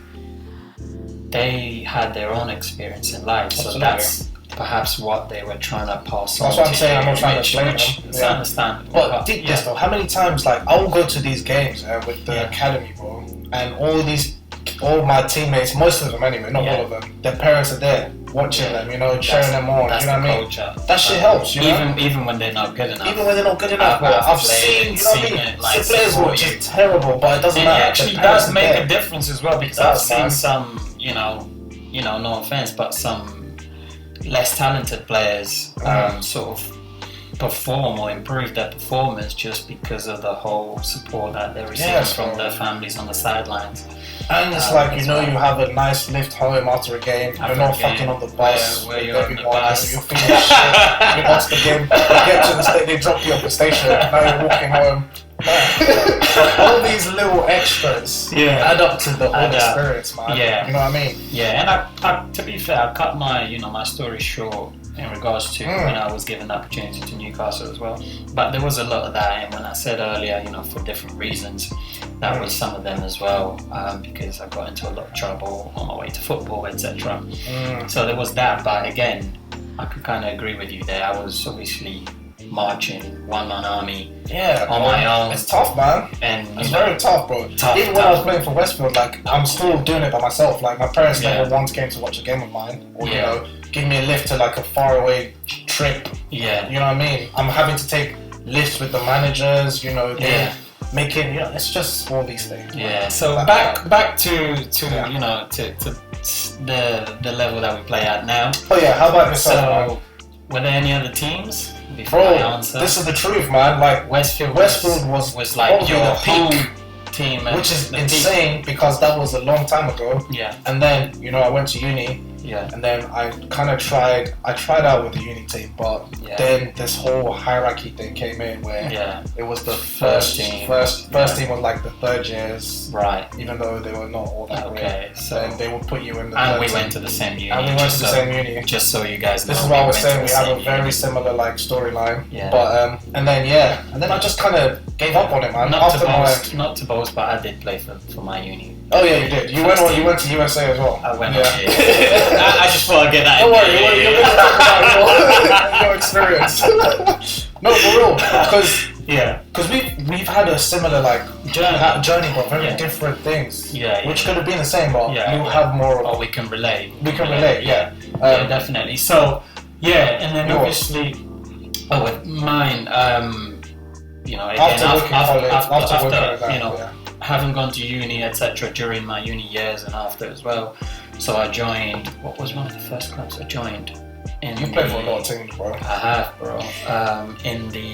they had their own experience in life. So that's perhaps what they were trying to pass on. That's what I'm saying. I'm not trying to blame them. It's understandable. But deep this though, how many times I will go to these games with the academy, bro, and all these all my teammates, most of them anyway, not Yeah. all of them, their parents are there watching them, you know, cheering them on. That's You know the what I mean? culture. That shit helps, you know. Even when they're not good enough. Even when they're not good enough, bro. I've seen, you know what I mean? it, like, Some players support which you. is terrible, but it doesn't And it matter. actually The parents does are make there. a difference as well, because It I've does, seen man. some, no offense, but some less talented players sort of perform or improve their performance just because of the whole support that they're receiving Yes, from bro. their families on the sidelines. And it's like, you as know, well. you have a nice lift home after a game. After You're not a game, fucking on the bus where with you're on the everyone. bus. You're feeling shit. You lost the game. You get to the station, they drop you off the station. Now you're walking home. All these little extras add up to the whole Add up. experience, man. Yeah. You know what I mean? Yeah, and I, to be fair, I cut my my story short in regards to when I was given the opportunity to Newcastle as well. But there was a lot of that, and when I said earlier, for different reasons, that was some of them as well, because I got into a lot of trouble on my way to football, etc. So there was that, but again, I could kind of agree with you there. I was obviously marching, one-man army Yeah. on bro. my own. It's tough, man. And It's very tough, bro. Tough, Even when I tough. was playing for Westfield, like, I'm still doing it by myself. Like, my parents Yeah. never once came to watch a game of mine, or Yeah. give me a lift to like a faraway trip. yeah, You know what I mean? I'm having to take lifts with the managers. They Yeah. making. It's just all these things. man. yeah. So Like back to Yeah. to the level that we play at now. Oh yeah, how about yourself, man? So, were there any other teams before I Bro, answer? this is the truth, man. Like, Westfield was like probably your the peak, home team, and which is the peak. insane because that was a long time ago. Yeah, And then I went to uni, yeah, and then I kind of tried out with the uni team, but Yeah. then this whole hierarchy thing came in where yeah. it was the First first team. team was like the third years, Right. even though they were not all that great. Okay. So Then they would put you in the and third we team. went to the same uni. And we went just to the so- same uni. Just so you guys know. This is what I was went saying. to We the have same a very uni. similar like storyline. Yeah. But and then I just kind of gave up on it, man. Not to After not to boast, but I did play for my uni. oh yeah, you did. You went to USA as well. I went. Yeah. I just thought I'd get that. Don't in worry, there. you're going to talk about your experience. No, for real, Yeah. because we've had a similar like journey, but very Yeah. different things. Yeah. Which could have been the same, but Yeah, you yeah. have more of. Oh, we can relate. We can relate, yeah. Yeah, definitely. So, yeah, and then Yours. obviously, with mine, again, After working college, after after, working yeah. having gone to uni, etc., during my uni years and after as well. So I joined. What was one of the first clubs I joined? You played for a lot of teams, bro. I have, bro. In the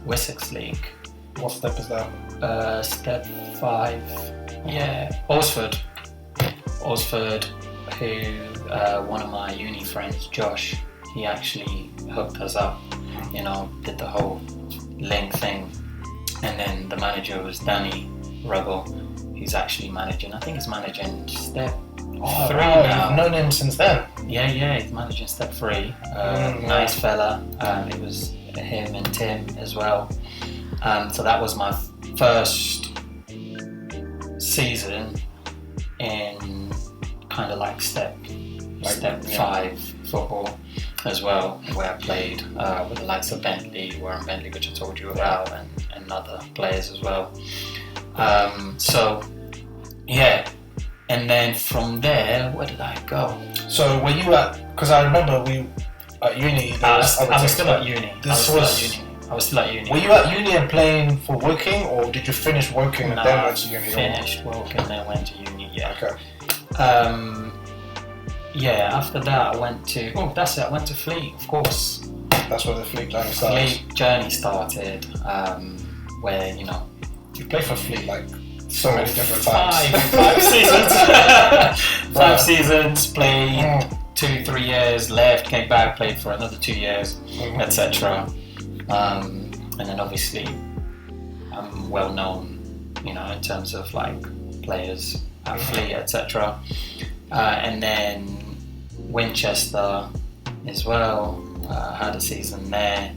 Wessex League. What step is that? Step 5. Yeah, Oxford, who one of my uni friends, Josh, he actually hooked us up, did the whole link thing. And then the manager was Danny Ruggle, who's actually managing, I think he's managing Step 3 wow, now. You've known him since then. Yeah, he's managing Step 3. Yeah. Nice fella. It was him and Tim as well. So that was my first season in kind of like Step 5 football as well, where I played with the likes of Warren Bentley, which I told you about, and other players as well. So, yeah. And then from there, where did I go? So were you at? Because I remember we at uni. I was still at uni. I was still at uni. Were you at uni and playing for working, or did you finish working and then went to uni? Finished working, then went to uni. Yeah. Okay. Yeah. After that, I went to. Oh, that's it. I went to Fleet, of course. That's where the Fleet journey started. Fleet journey started, where You played for Fleet like so many different times. Five seasons. Right. 5 seasons. Played 2-3 years. Left. Came back. Played for another 2 years, etc. And then obviously, I'm well known, in terms of like players at Fleet, etc. And then Winchester as well. Had a season there.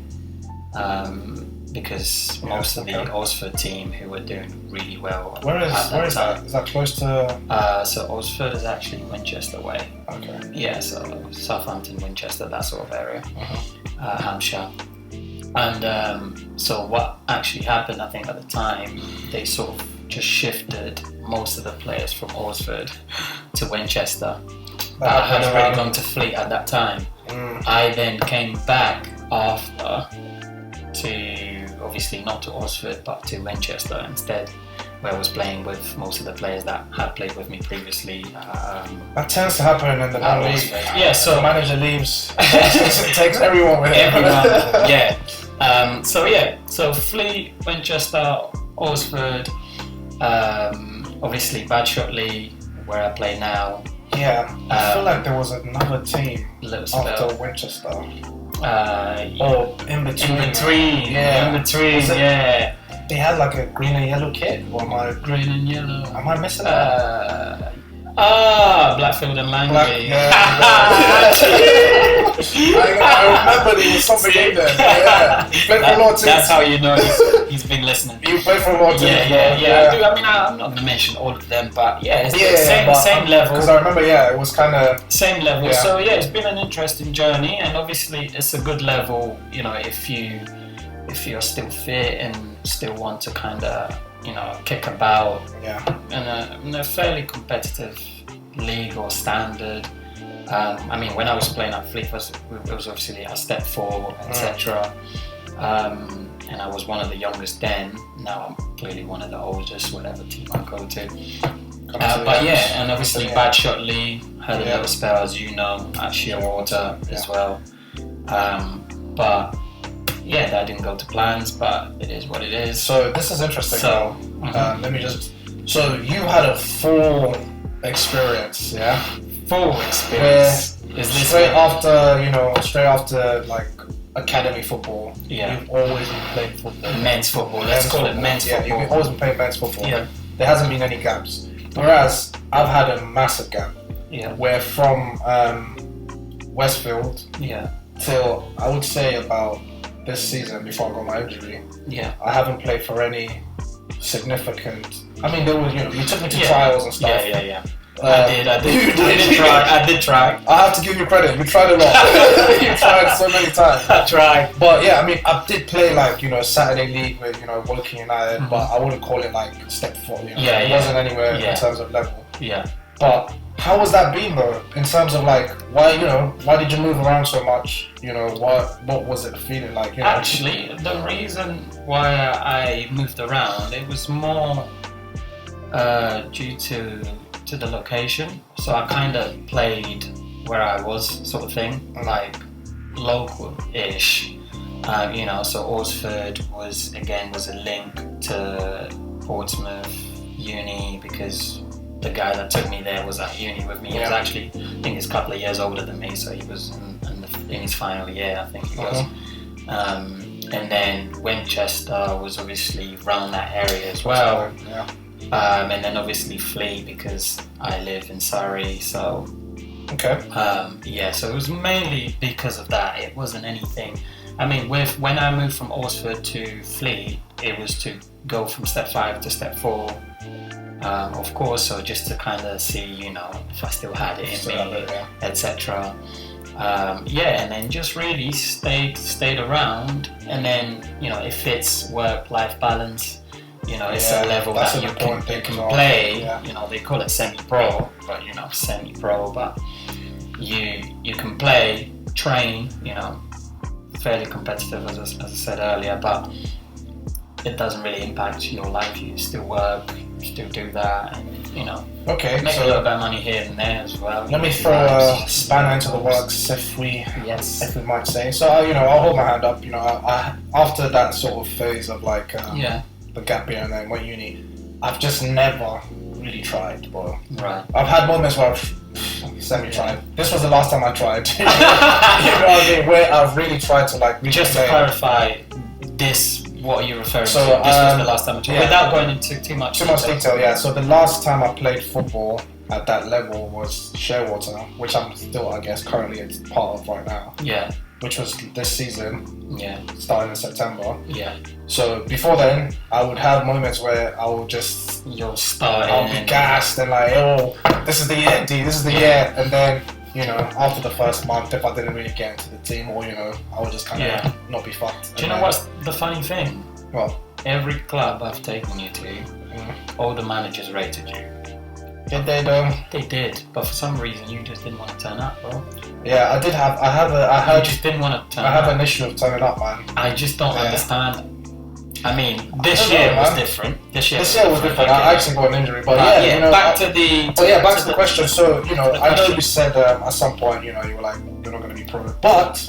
Because most of the Oxford team who were doing really well. Where is time. that? Is that close to? So Oxford is actually Winchester way. Okay. Yeah, so Southampton, Winchester, that sort of area. Uh-huh. Hampshire. And so what actually happened, I think at the time, they sort of just shifted most of the players from Orsford to Winchester. That I had happens already around- gone to Fleet at that time. Mm. I then came back after to, obviously not to Orsford, but to Winchester instead, where I was playing with most of the players that had played with me previously. That tends to happen in the non-league. Orsford. Yeah, So the so manager leaves, takes everyone with him. everyone, yeah. So Fleet, Winchester, Orsford, obviously Badshot-Lee, where I play now. Yeah, I feel like there was another team Little after spell. Winchester. Yeah. Or in between. Yeah. In between, Was it- yeah. They had like a green and yellow kit. Or Green and yellow. am I missing that? Blackfield and Langley. I remember there was something in there. Yeah. You played for a lot of teams. That's how you know he's been listening. You played for a lot of teams. Yeah. bro. I do. I mean, I'm not gonna mention all of them, but yeah, it's the but- same level. Because I remember, it was kind of. Same level. Yeah. So yeah, it's been an interesting journey, and obviously it's a good level. You know, if you're still fit and still want to kind of kick about in a fairly competitive league or standard. I mean, when I was playing at Fleet, it was obviously at step 4, etc. And I was one of the youngest then. Now I'm clearly one of the oldest, whatever team I go to. But yeah, and obviously Badshot-Lee had a little spell, as you know, at Shearwater as well. But yeah, that didn't go to plans, but it is what it is. So this is interesting. So, let me just. So you had a full experience, yeah? Full experience. Is this straight after like academy football. Yeah. You've always been playing football. men's football? Let's call it men's Yeah, football. you've always been playing men's football. Yeah. There hasn't been any gaps. Whereas I've had a massive gap. Yeah. Where from Westfield Yeah. till I would say about this season before I got my injury, Yeah. I haven't played for any significant. I mean, there was you took me to Yeah. trials and stuff. Yeah. Uh, I did try. I have to give you credit. You tried a lot. You tried so many times. I tried. But yeah, I mean, I did play like Saturday league with Woking United, but I wouldn't call it like step 4. It wasn't anywhere in terms of level. Yeah. But how was that been though? In terms of like why did you move around so much? What was it feeling like? Actually, the reason why I moved around, it was more due to the location. So I kind of played where I was, sort of thing, like local-ish. So Orsford was a link to Portsmouth Uni because the guy that took me there was at uni with me. He was actually, I think he's a couple of years older than me, so he was in his final year, I think he was. And then Winchester was obviously around that area as well. Yeah. And then obviously Fleet because I live in Surrey, so Okay. so it was mainly because of that. It wasn't anything. I mean, when I moved from Orsford to Fleet, it was to go from step 5 to step 4. Of course, so just to kind of see, if I still had it in me, etc. And then just really stayed around, and then it fits work-life balance. It's a level that you can play. Yeah. They call it semi-pro, but semi-pro. But you can play, train. Fairly competitive, as I said earlier, but it doesn't really impact your life. You still work, you still do that, and Okay. make So a little bit of money here and there as well. let me throw a spanner into the works, if we might say. So I'll hold my hand up. I after that sort of phase of like the gap year and then went uni, I've just never really tried, bro. Right. I've had moments where I've semi-tried. This was the last time I tried. You know what I mean? Where I've really tried to like really Just to play. clarify, what are you referring So, to? This was the last time I tried. yeah. Without going into too much detail, yeah. So the last time I played football at that level was Shearwater, which I'm still, I guess, currently it's part of right now, Yeah. which was this season, Yeah. starting in September. Yeah. So before then, I would have moments where I would just, You'll start I'll be gassed and like, oh, this is the year, D, this is the year. And then, after the first month, if I didn't really get into the team or, I would just kind of not be fucked. Do you know what's the funny thing? Well, Every club I've taken you to, all the managers rated you. Did they though? They did, but for some reason you just didn't want to turn up, bro. Yeah, I You just didn't want to turn I up. have an issue of turning up, man. I just don't Yeah. understand. I mean, this I don't year know, was man. different. This year was different. okay. I actually got an injury, but But yeah, you know. back to the. Back to the question. So, you know, the I know question. you said at some point, you know, you were like, you're not going to be pro. But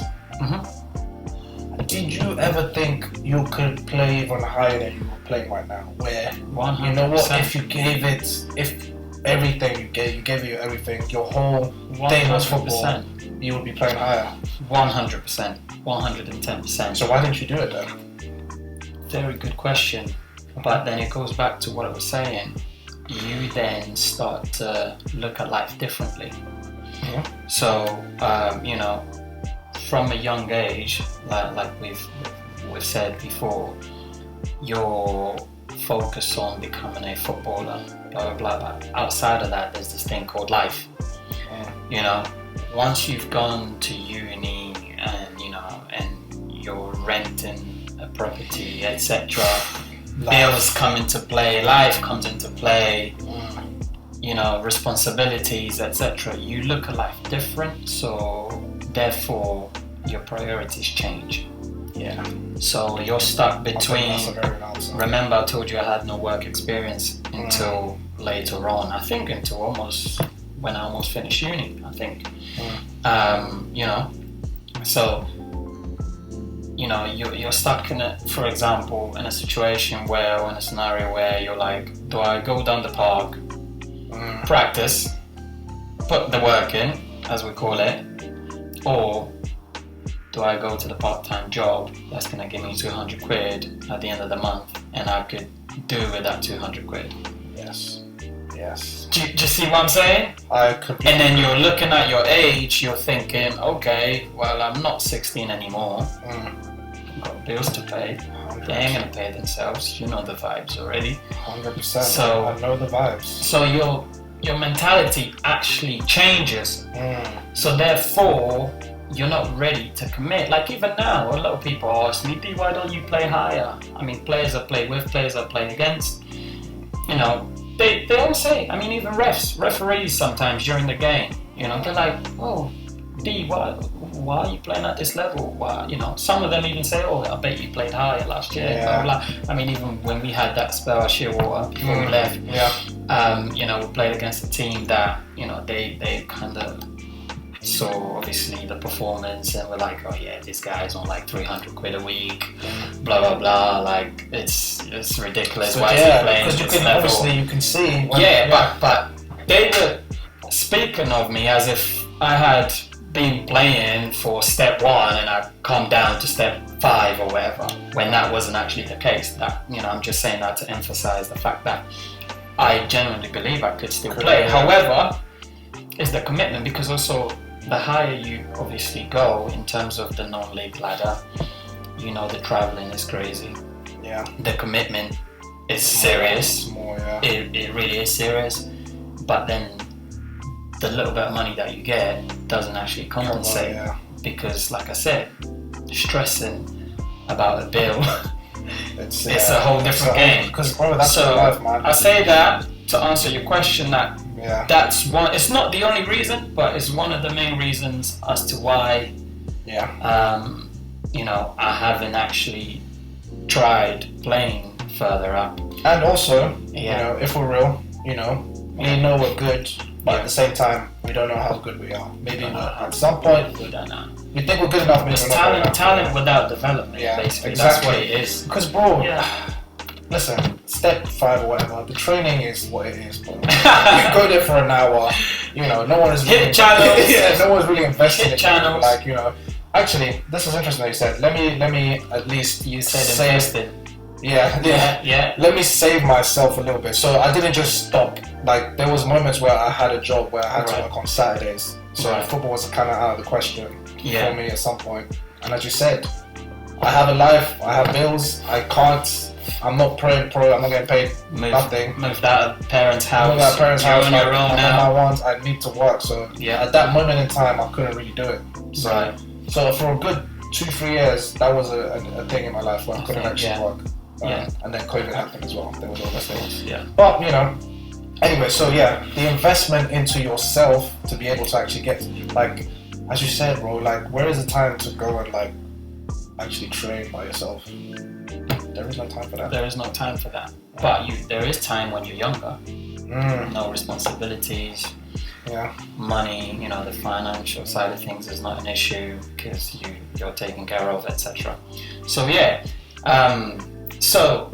did you ever think you could play even higher than you were playing right now? Where, 100%. you know what, if you gave it, if everything you gave you everything, your whole thing was football, you would be playing higher. 100%. 110%. So why didn't you do it then? Very good question. But then it goes back to what I was saying. You then start to look at life differently. So, you know, from a young age, like we've said before, you're focused on becoming a footballer, blah, blah, blah, blah. Outside of that, there's this thing called life. You know, once you've gone to uni and, you know, and you're renting a property, etc., bills come into play, life comes into play, you know, responsibilities, etc. You look at life different, so therefore your priorities change. Yeah. So you're stuck between. That's a very good answer. Remember, I told you I had no work experience until later on. I think until when I almost finished uni. I think. You know, so you know you're stuck in a, for example, in a situation where, or in a scenario where you're like, do I go down the park, practice, put the work in, as we call it, or do I go to the part-time job that's gonna give me 200 quid at the end of the month, and I could do with that 200 quid? Yes. Do you see what I'm saying? I completely. And then you're looking at your age, you're thinking, okay, well, I'm not 16 anymore. I've got bills to pay. They ain't gonna pay themselves. You know the vibes already. 100%. So- I know the vibes. So your mentality actually changes. So therefore, you're not ready to commit. Like even now, a lot of people ask me, D, why don't you play higher? I mean, players I play with, players I play against, you know, they all say, I mean, even referees sometimes during the game, you know, they're like, oh, D, why are you playing at this level? Why, you know, some of them even say, oh, I bet you played higher last year. Yeah. Blah, blah. I mean, even when we had that spell at Shearwater before we left, you know, we played against a team that, you know, they kind of saw obviously the performance and we're like, oh yeah, this guy's on like 300 quid a week, blah blah blah, like it's ridiculous. So, why is yeah, he playing because you this can level? obviously you can see. But they were speaking of me as if I had been playing for step 1 and I'd come down to step 5 or whatever, when that wasn't actually the case. That, you know, I'm just saying that to emphasize the fact that I genuinely believe I could still play. However, it's the commitment, because also the higher you obviously go in terms of the non-league ladder, you know, the traveling is crazy. Yeah. The commitment is serious. More, yeah. It really is serious. But then the little bit of money that you get doesn't actually compensate. Because, like I said, stressing about a bill, it's a whole different game. Because that's so life, man. I say that to answer your question, that Yeah. that's one. It's not the only reason, but it's one of the main reasons as to why. Yeah. You know, I haven't actually tried playing further up. And also, Yeah. you know, if we're real, you know, we know we're good, but at the same time, we don't know how good we are. Maybe at some point, We don't know. we think we're good enough. Maybe It's we're not good enough. talent without development. Yeah, basically. exactly. That's what it is. Because, bro, Yeah. listen, step 5 or whatever, the training is what it is, bro. You go there for an hour, you know, no one is Hit really, channels. yeah, no one's really invested Hit in channels. you. Like, you know, actually, this is interesting that you said. Let me at least You said save. invested. Yeah. Let me save myself a little bit. So I didn't just stop. Like, there was moments where I had a job where I had to Right. work on Saturdays. So Right. football was kind of out of the question Yeah. for me at some point. And as you said, I have a life, I have bills, I'm not pro, I'm not getting paid nothing. Moved out of parents' house. I'm at parents' You're house, on like, your own I'm now. on my ones, I need to work. So Yeah. at that moment in time, I couldn't really do it. So, Right. so for a good 2-3 years, that was a thing in my life where I couldn't Okay, actually yeah. work. Yeah. And then COVID happened as well. There was all those things. Yeah. But anyway, so yeah, the investment into yourself to be able to actually get, like, as you said, bro, like, where is the time to go and like actually train by yourself? There is no time for that. There is no time for that. But there is time when you're younger. No responsibilities. Yeah. Money, the financial side of things is not an issue because you're taken care of, etc. So yeah, so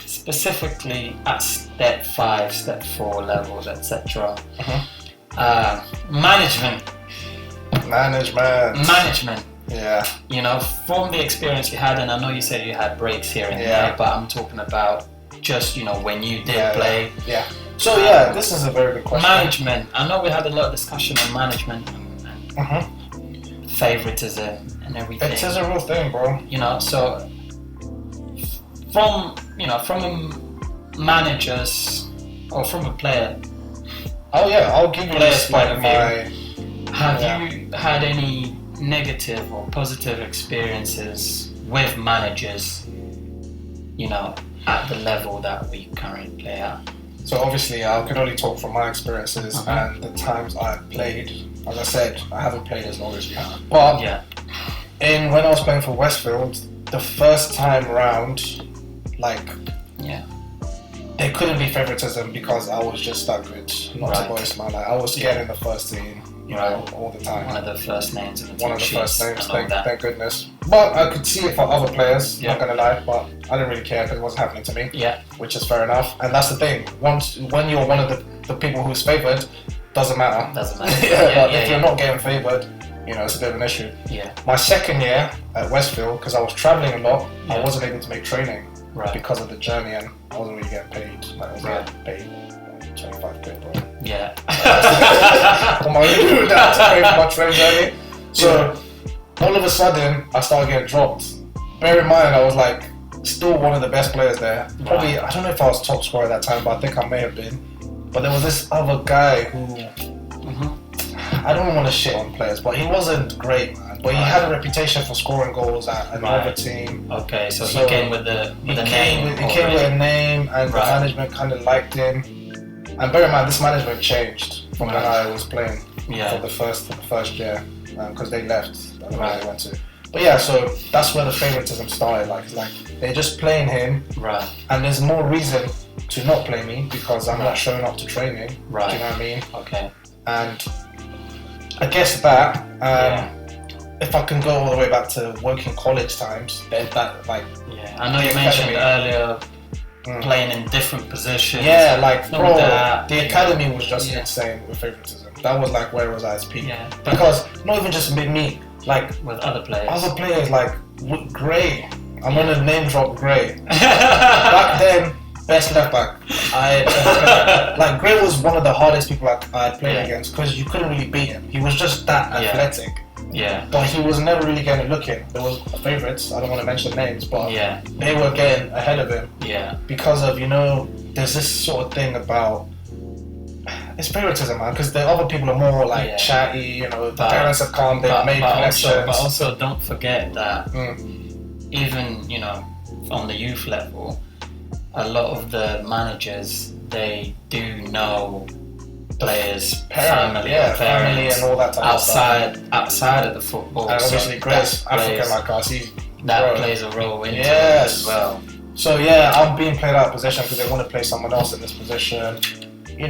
specifically at step 5, step 4 levels, etc. Management. Yeah. From the experience you had, and I know you said you had breaks here and Yeah. there, but I'm talking about just when you did Yeah, play. Yeah. So yeah, this is a very good question. Management. I know we had a lot of discussion on management and favoritism and everything. It is a real thing, bro. So from a manager's or from a player. Oh yeah, I'll give you Player's this point like of my. Have you had any negative or positive experiences with managers? At the level that we currently play at. So obviously, I can only talk from my experiences and the times I've played. As I said, I haven't played as long as you have. But when I was playing for Westfield, the first time round, there couldn't be favoritism because I was just that good. Not to boast, man. I was scared in the first team, all the time. One of the first names in the team One of the first sheets names, and thank goodness. But I could see it for other players, Yeah. not gonna lie, but I didn't really care because it wasn't happening to me. Yeah. Which is fair enough. And that's the thing. When you're one of the people who's favoured, doesn't matter. Doesn't matter. But if you're not getting favoured, it's a bit of an issue. Yeah. My second year at Westfield, because I was travelling a lot, I Yeah. wasn't able to make training Right. because of the journey, and I wasn't really getting paid. I was getting paid 25 quid, bro. Yeah. For my that to pay for my train journey. So all of a sudden, I started getting dropped. Bear in mind, I was like still one of the best players there. Probably, I don't know if I was top scorer at that time, but I think I may have been. But there was this other guy who, I don't want to shit on players, but he wasn't great, man. But he had a reputation for scoring goals at another team. Okay, so he came with a name. He came with a name, and the Right. management kind of liked him. And bear in mind, this management changed from when I was playing for the first year, because they left. I don't know where they went to. But yeah, so that's where the favoritism started. It's like they're just playing him, Right. and there's more reason to not play me because I'm not showing up to training. Right. Do you know what I mean? Okay. And I guess that if I can go all the way back to working college times, then that Yeah. I know you the mentioned academy. earlier playing in different positions. Yeah, All bro, that. the academy was just Yeah. insane with favoritism. That was where it was at its peak. Yeah. Because not even just me, With other players. other players Gray. I'm gonna name drop Gray. Back then, best left back. Gray was one of the hardest people I played against because you couldn't really beat him. He was just that athletic. Yeah. But he was never really getting a look in. There was favourites, I don't want to mention names, but Yeah. they were getting ahead of him Yeah. because of, there's this sort of thing about, it's favoritism, man, because the other people are more chatty, the parents have come, they've made connections. But also don't forget that Mm. even, on the youth level, a lot of the managers, they do know players' family and all that type of stuff. outside of the football. And obviously, Grace, that African plays- like us, that plays a role into it Yes. as well. So yeah, I'm being played out of position because they want to play someone else in this position.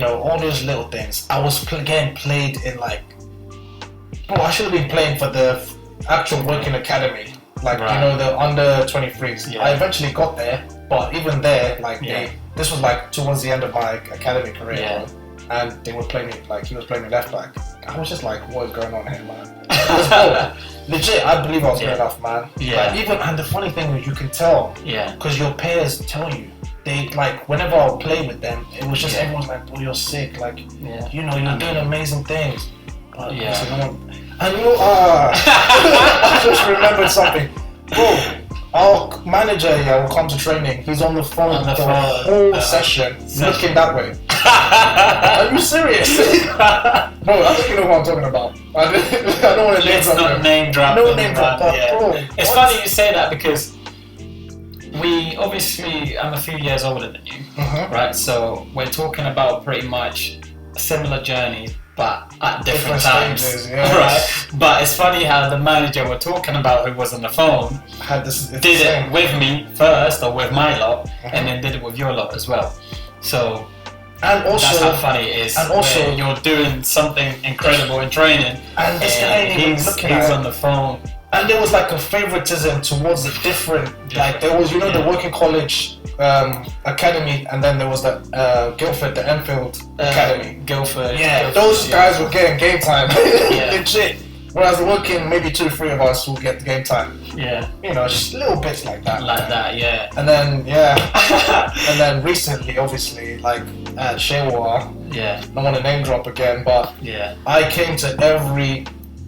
All those little things. I was getting played in bro, I should have been playing for the actual working academy. The under 23s. Yeah. I eventually got there, but even there, this was towards the end of my academy career, Yeah. bro, and they would play me he was playing me left back. I was just what is going on here, man? Bro, legit, I believe I was good enough, man. Yeah. And the funny thing is, you can tell. Yeah. Because your peers tell you. They whenever I would play with them, it was just everyone's bro, you're sick. You're doing amazing things. But obviously no one, and I just remembered something. Bro, our manager will come to training. He's on the phone the whole session, looking that way. Are you serious? Bro, I think you know what I'm talking about. I don't want to name Let's drop not him. name drop. No name drop, but bro, It's what? funny you say that because I'm a few years older than you, Mhm. right? So we're talking about pretty much similar journeys, but at different times, stages, yes. right? But it's funny how the manager we're talking about, who was on the phone, Had this. It's did the it same. with me first, or with my lot, Mhm. and then did it with your lot as well. So And that's how also, funny it is. and also- where you're doing something incredible in training, and this guy ain't even looking at he's it. on the phone. And there was like a favoritism towards the different, Yeah. like there was, the Yeah. working college academy, and then there was the Guildford, the Enfield Academy. Guildford. Yeah, Guildford, those yeah. guys were getting game time, Yeah. legit. Whereas the working, maybe 2 or 3 of us will get the game time. Yeah, Just little bits like that. like that. Yeah. And then and then recently, obviously, like at Shewa, Yeah. I don't want to name drop again, but Yeah. I came to every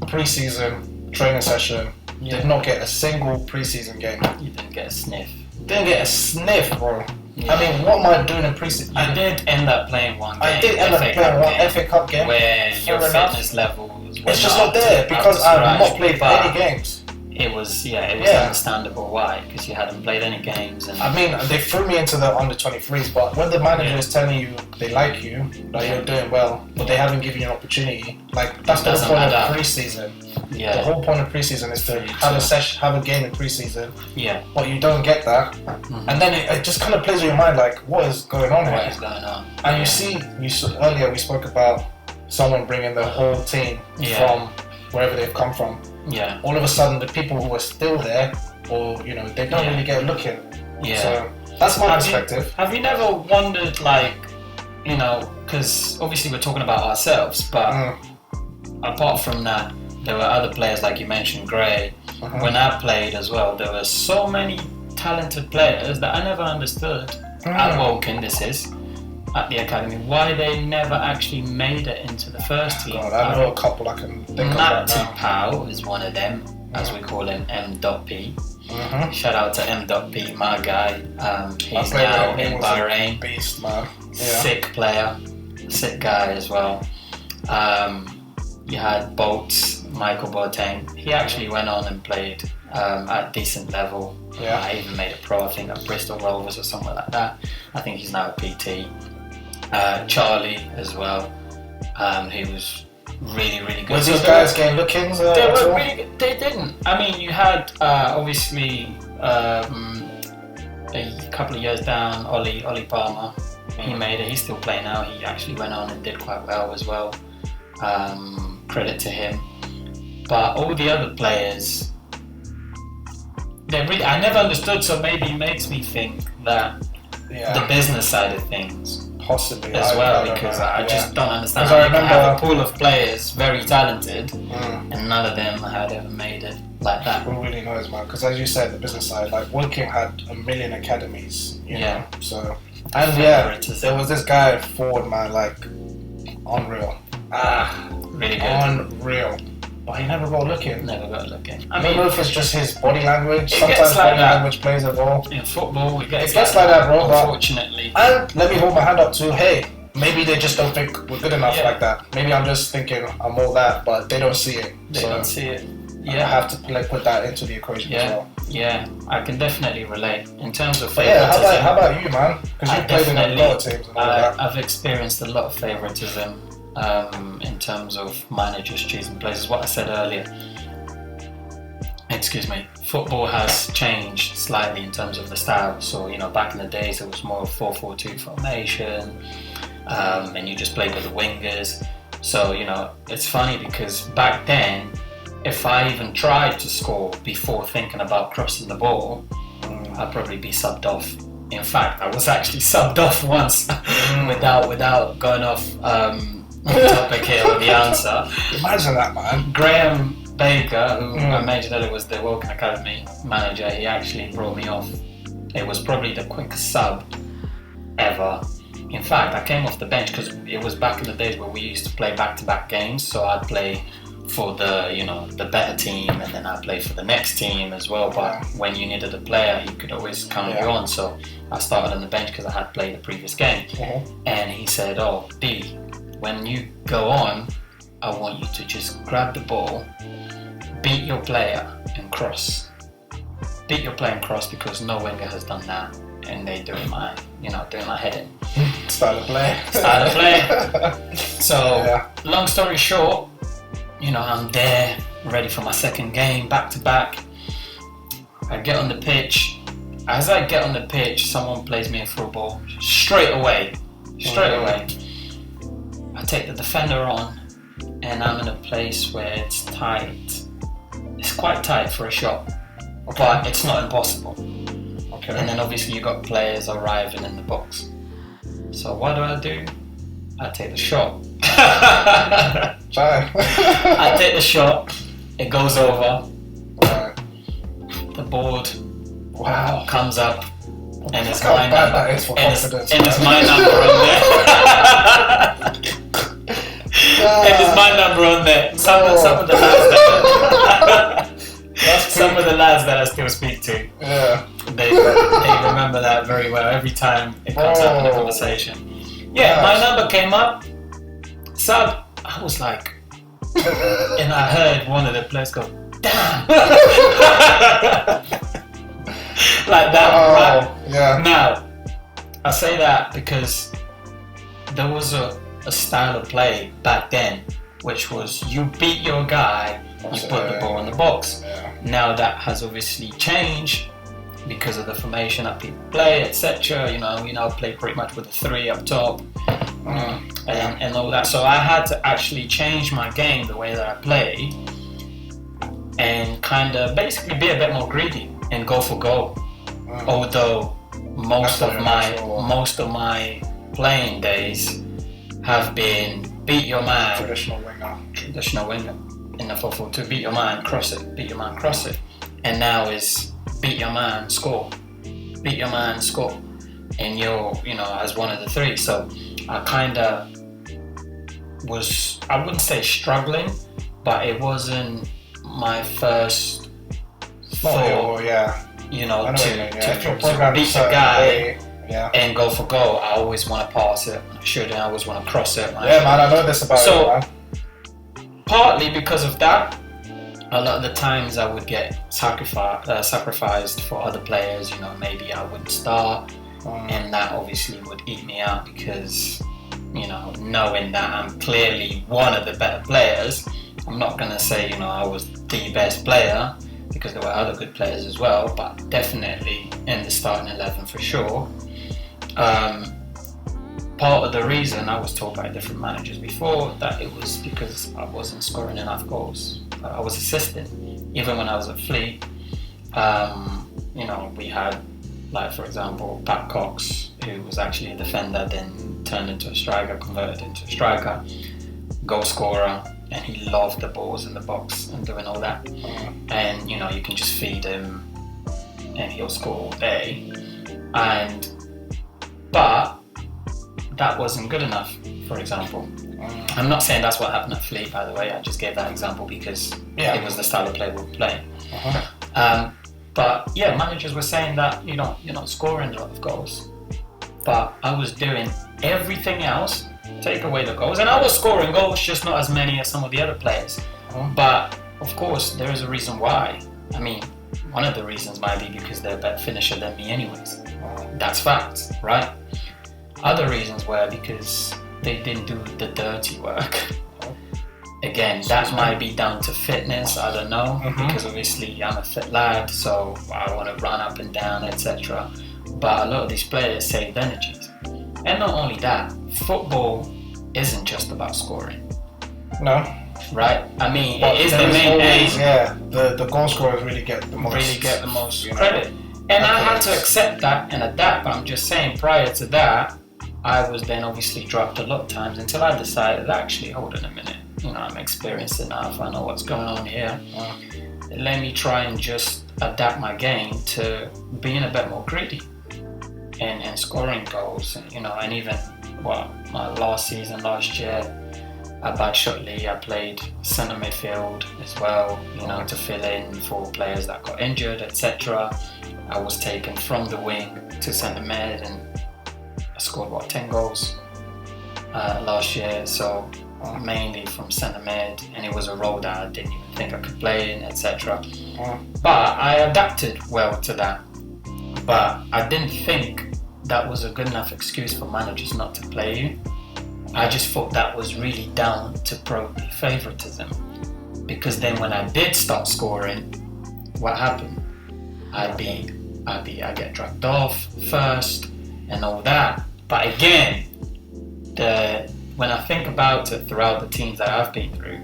pre-season training session. Yeah. Did not get a single pre-season game. You didn't get a sniff. Didn't get a sniff, bro. Yeah. I mean, what am I doing in pre-season? I did end up playing one game. I did end up FA playing Cup one game, FA Cup game. where your Fair enough. fitness levels were It's just not there because I've not played any games. It was Yeah. understandable why, because you hadn't played any games. And I mean, they threw me into the under 23s, but when the manager is telling you they like you, that you're doing well, but they haven't given you an opportunity, like that's the Doesn't whole point matter. of pre-season. The yeah, whole point of pre-season is to have a session, have a game in pre-season, yeah. but you don't get that, and then it just kind of plays with your mind, like what is going on What here? is going on? And you saw earlier we spoke about someone bringing the whole team Yeah. from wherever they've come from. Yeah, All of a sudden, the people who are still there, or they don't Yeah. really get looking. yeah. So that's my Have you- perspective. Have you never wondered, like, because obviously we're talking about ourselves, but Mm. apart from that, there were other players, like you mentioned, Gray. Uh-huh. When I played as well, there were so many talented players that I never understood at Woking, this is, at the academy, why they never actually made it into the first team. God, I know a couple I can think of Matty right now. Powell is one of them, as we call him, M.P. Mhm. Shout out to M.P, my guy. He's I played now with him, he in was a Bahrain. beast, man. Yeah. Sick player, sick guy as well. You had Bolts, Michael Boateng. He actually went on and played at decent level. Yeah. I even made a pro, I think, at Bristol Rovers or somewhere like that. I think he's now a PT. Charlie as well. He was really, really good. Was So these there guys getting lookings? they at were all? really good. They didn't. I mean, you had obviously a couple of years down, Ollie Palmer. He made it. He's still playing now. He actually went on and did quite well as well. Credit to him. But all the other players, I never understood. So maybe it makes me think that Yeah. the business side of things Possibly as I well, don't because know. I just don't understand Because how I you can have a remember- pool of players very talented Mm. and none of them had ever made it like that. Who really knows, man? Because as you said, the business side, like Woking had a million academies, you Yeah. know. So, and yeah, Favoritism. there was this guy forward, man, like unreal, Really good. unreal. But he never got looking. Never got looking. I don't know if it's just his body language. It Sometimes gets like body that. language plays a role. In football, we get It gets like that, bro, but- Unfortunately, And let me hold my hand up to, hey, maybe they just don't think we're good enough Yeah. like that. Maybe I'm just thinking I'm all that, but they don't see it. they so don't see it. I Yeah, have to put that into the equation as yeah, well. yeah. I can definitely relate in terms of But yeah, favoritism. how about you, man? Because you I played in a definitely- lot of teams and all that. I've experienced a lot of favoritism in terms of managers choosing players. What I said earlier. Excuse me. Football has changed slightly in terms of the style. So back in the days it was more 4-4-2 formation, and you just played with the wingers. So it's funny because back then, if I even tried to score before thinking about crossing the ball, I'd probably be subbed off. In fact, I was actually subbed off once without going off topic here with the answer. Imagine that, man. Graham Baker, who I mentioned earlier was the Woking Academy manager, he actually brought me off. It was probably the quickest sub ever. In fact, I came off the bench because it was back in the days where we used to play back-to-back games. So I'd play for the better team, and then I'd play for the next team as well. But when you needed a player, he could always count you on. So I started on the bench because I had played the previous game. And he said, "Oh, D, when you go on, I want you to just grab the ball, beat your player, and cross." beat your play and cross because no winger has done that, and they doing my heading Style of play. So, long story short, I'm there, ready for my second game, back to back. I get on the pitch. As I get on the pitch, someone plays me a through ball straight away. I take the defender on, and I'm in a place where it's tight. It's quite tight for a shot, but it's not impossible. Okay. And then obviously you got players arriving in the box. So what do? I take the shot. Try. I take the shot. It goes over. Right. The board Wow. comes up, and it's How my bad number. that is for And it's confidence. my number on there. And it's my number on there. Some of the lads that I still speak to, Yeah. they remember that very well every time it comes up in the conversation. Yeah, my number came up. Sub, I was like, and I heard one of the players go, damn. Like that, right? Yeah. Now, I say that because there was a style of play back then, which was you beat your guy, you put the ball in the box. Yeah. Now that has obviously changed because of the formation that people play, etc. We now play pretty much with a 3 up top and all that. So I had to actually change my game, the way that I play, and kind of basically be a bit more greedy and go for goal. Although most of my playing days have been beat your man, Traditional winger. in the 4-4-2, beat your man, cross it, and now is beat your man, score, and you're as one of the 3. So I kind of was, I wouldn't say struggling, but it wasn't my first thought, to beat the guy and go for goal. I always want to pass it, I always want to cross it. Man, I know this about you, man. Partly because of that, a lot of the times I would get sacrificed for other players. Maybe I wouldn't start, and that obviously would eat me out because, knowing that I'm clearly one of the better players, I'm not going to say, I was the best player, because there were other good players as well, but definitely in the starting 11 for sure. Part of the reason, I was told by different managers before, that it was because I wasn't scoring enough goals. I was assisting. Even when I was at Fleet, we had, like, for example, Pat Cox, who was actually a defender, then turned into a striker, converted into a striker, goal scorer, and he loved the balls in the box and doing all that. And you can just feed him and he'll score all day. But that wasn't good enough, for example. I'm not saying that's what happened at Fleet, by the way. I just gave that example because it was the style of play we were playing. But yeah, managers were saying that you're not scoring a lot of goals. But I was doing everything else, take away the goals, and I was scoring goals, just not as many as some of the other players. But of course, there is a reason why. I mean, one of the reasons might be because they're a better finisher than me anyways. That's fact, right? Other reasons were because they didn't do the dirty work. Again, that might be down to fitness, I don't know, because obviously I'm a fit lad, so I want to run up and down, etc. But a lot of these players save energies. And not only that, football isn't just about scoring. No. Right? I mean, But it is the there main always, aim. Yeah, the goal scorers really get the most. Credit. And I had to accept that and adapt, but I'm just saying, prior to that, I was then obviously dropped a lot of times until I decided, actually, hold on a minute, I'm experienced enough, I know what's going on here. Let me try and just adapt my game to being a bit more greedy and scoring goals, and even, my last year at Bad Shotley, I played centre midfield as well, to fill in for players that got injured, etc. I was taken from the wing to centre mid, and I scored 10 goals last year. So mainly from centre mid, and it was a role that I didn't even think I could play in, etc. Mm. But I adapted well to that. But I didn't think that was a good enough excuse for managers not to play you. I just thought that was really down to probably favouritism. Because then when I did start scoring, what happened? I get dragged off first and all that. But again, when I think about it throughout the teams that I've been through,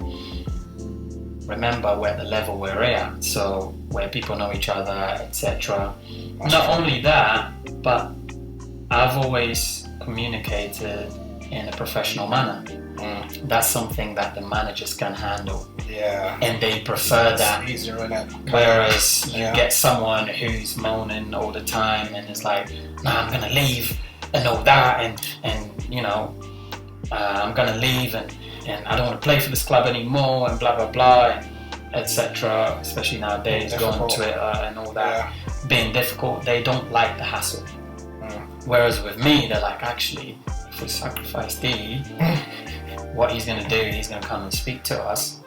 remember where the level we're at, so where people know each other, etc. Not only that, but I've always communicated in a professional manner. That's something that the managers can handle. Yeah. And they prefer that. It's easier, isn't it? Whereas you get someone who's moaning all the time and is like, nah, I'm gonna leave and all that, and you know, I'm gonna leave and I don't want to play for this club anymore and blah blah blah, and etc. Especially nowadays, going on Twitter and all that, being difficult. They don't like the hassle. Whereas with me, they're like, actually, if we sacrifice D, what he's gonna do, he's gonna come and speak to us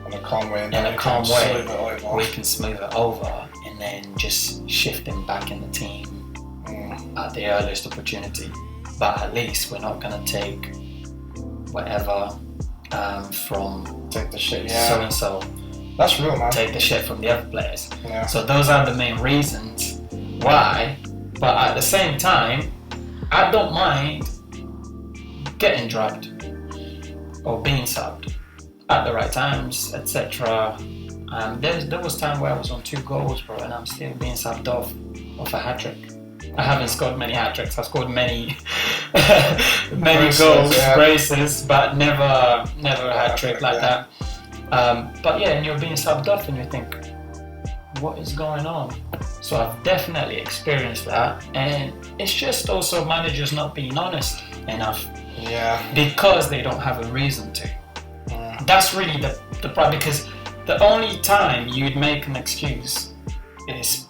in a calm way. We can smooth it over and then just shift him back in the team at the earliest opportunity. But at least we're not gonna take whatever from take the shit. so and so. That's real, man. Take the shit from the other players. Yeah. So those are the main reasons why. But at the same time, I don't mind getting drugged or being subbed at the right times, etc. There was time where I was on 2 goals, bro, and I'm still being subbed off a hat trick. I haven't scored many hat tricks. I've scored many goals, braces, but never a hat trick like that. But yeah, and you're being subbed off, and you think, what is going on? So I've definitely experienced that, and it's just also managers not being honest enough. Yeah. Because they don't have a reason to. That's really the problem, because the only time you'd make an excuse is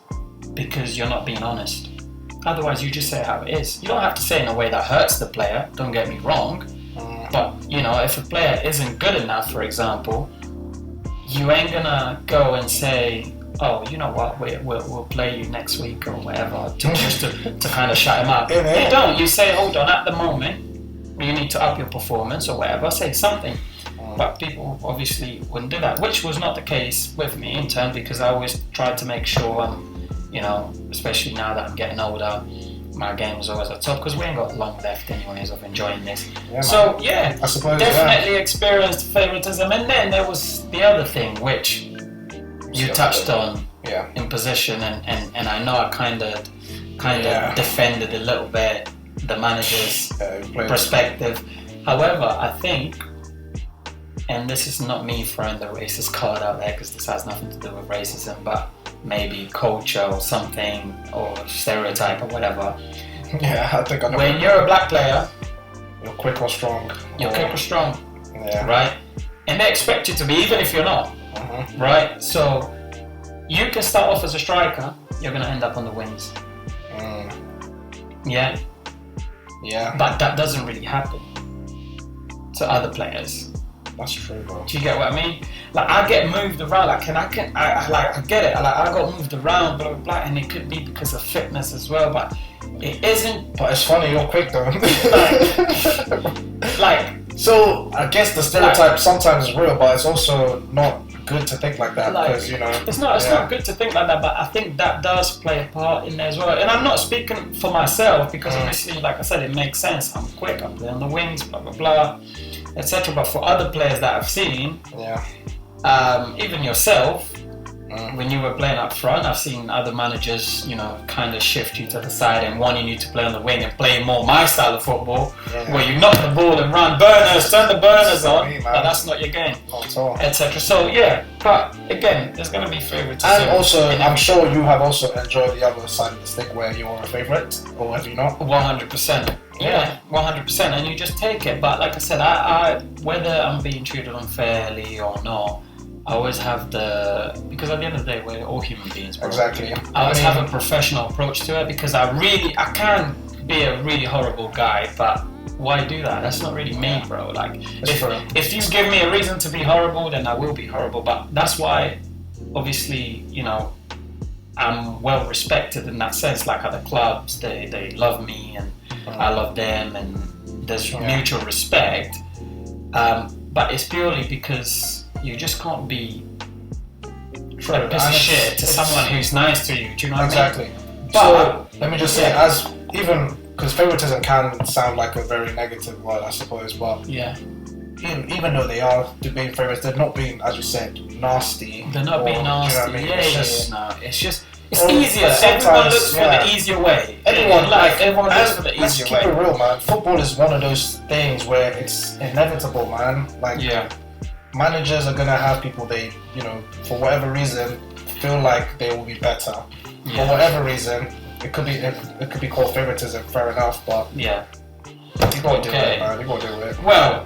because you're not being honest. Otherwise, you just say how it is. You don't have to say it in a way that hurts the player, don't get me wrong. But, you know, if a player isn't good enough, for example, you ain't gonna go and say, oh, you know what, we'll play you next week or whatever, to kind of shut him up. You don't. You say, hold on, at the moment, you need to up your performance or whatever, say something. But people obviously wouldn't do that, which was not the case with me in turn, because I always tried to make sure, you know, especially now that I'm getting older, my game was always at top, because we ain't got long left anyways of enjoying this. Yeah, so yeah, I suppose, definitely experienced favoritism. And then there was the other thing which you touched on in position, and I know I kind of defended a little bit the manager's perspective. However, I think, and this is not me throwing the racist card out there because this has nothing to do with racism, but maybe culture or something, or stereotype or whatever. Yeah, I think I know. When you're a black player, you're quick or strong. Yeah. Right? And they expect you to be, even if you're not. Right? So you can start off as a striker, you're going to end up on the wings. Yeah? Yeah. But that doesn't really happen to other players. That's true, bro. Do you get what I mean? Like, I get moved around, I get it. Like, I got moved around, blah, blah, blah, and it could be because of fitness as well, but it isn't. But it's funny, you're quick though. So, I guess the stereotype sometimes is real, but it's also not good to think like that, because, you know. It's not good to think like that, but I think that does play a part in there as well. And I'm not speaking for myself, because obviously, like I said, it makes sense. I'm quick, I'm playing on the wings, blah, blah, blah, etc. But for other players that I've seen, even yourself, when you were playing up front, I've seen other managers, you know, kind of shift you to the side and wanting you to play on the wing and play more my style of football, where you knock the ball and run burners, turn the burners on, but that's not your game, etc. So yeah, but again, there's going to be favoritism. And also, I'm sure you have also enjoyed the other side of the stick where you're a favourite, or have you not? 100%. Yeah, 100%, and you just take it. But like I said, I whether I'm being treated unfairly or not, I always have because at the end of the day, we're all human beings, bro. Exactly. I always have a professional approach to it, because I can be a really horrible guy, but why do that? That's not really me, bro. Like, It's true. if you give me a reason to be horrible, then I will be horrible. But that's why, obviously, you know, I'm well respected in that sense. Like at the clubs, they love me and I love them, and there's mutual respect. But it's purely because you just can't be a piece of shit to someone who's nice to you. Do you know what Exactly. I mean? So let me just say, as even because favoritism can sound like a very negative word, I suppose, but Yeah. even though they are being favorites, they're not being, as you said, nasty. They're not being or, do you know nasty. what I mean? Yeah, It's yeah, just- no. It's just it's Well, easier. sometimes, Everyone looks for yeah. the easier way. Everyone, Everyone looks for the let's easier keep it way. real, man. Football is one of those things where it's inevitable, man. Like, Yeah. managers are gonna have people they, you know, for whatever reason, feel like they will be better. For Yeah. whatever reason, it could be called favoritism. Fair enough, but Yeah. you gotta do Okay. it, man. You gotta do it. Well,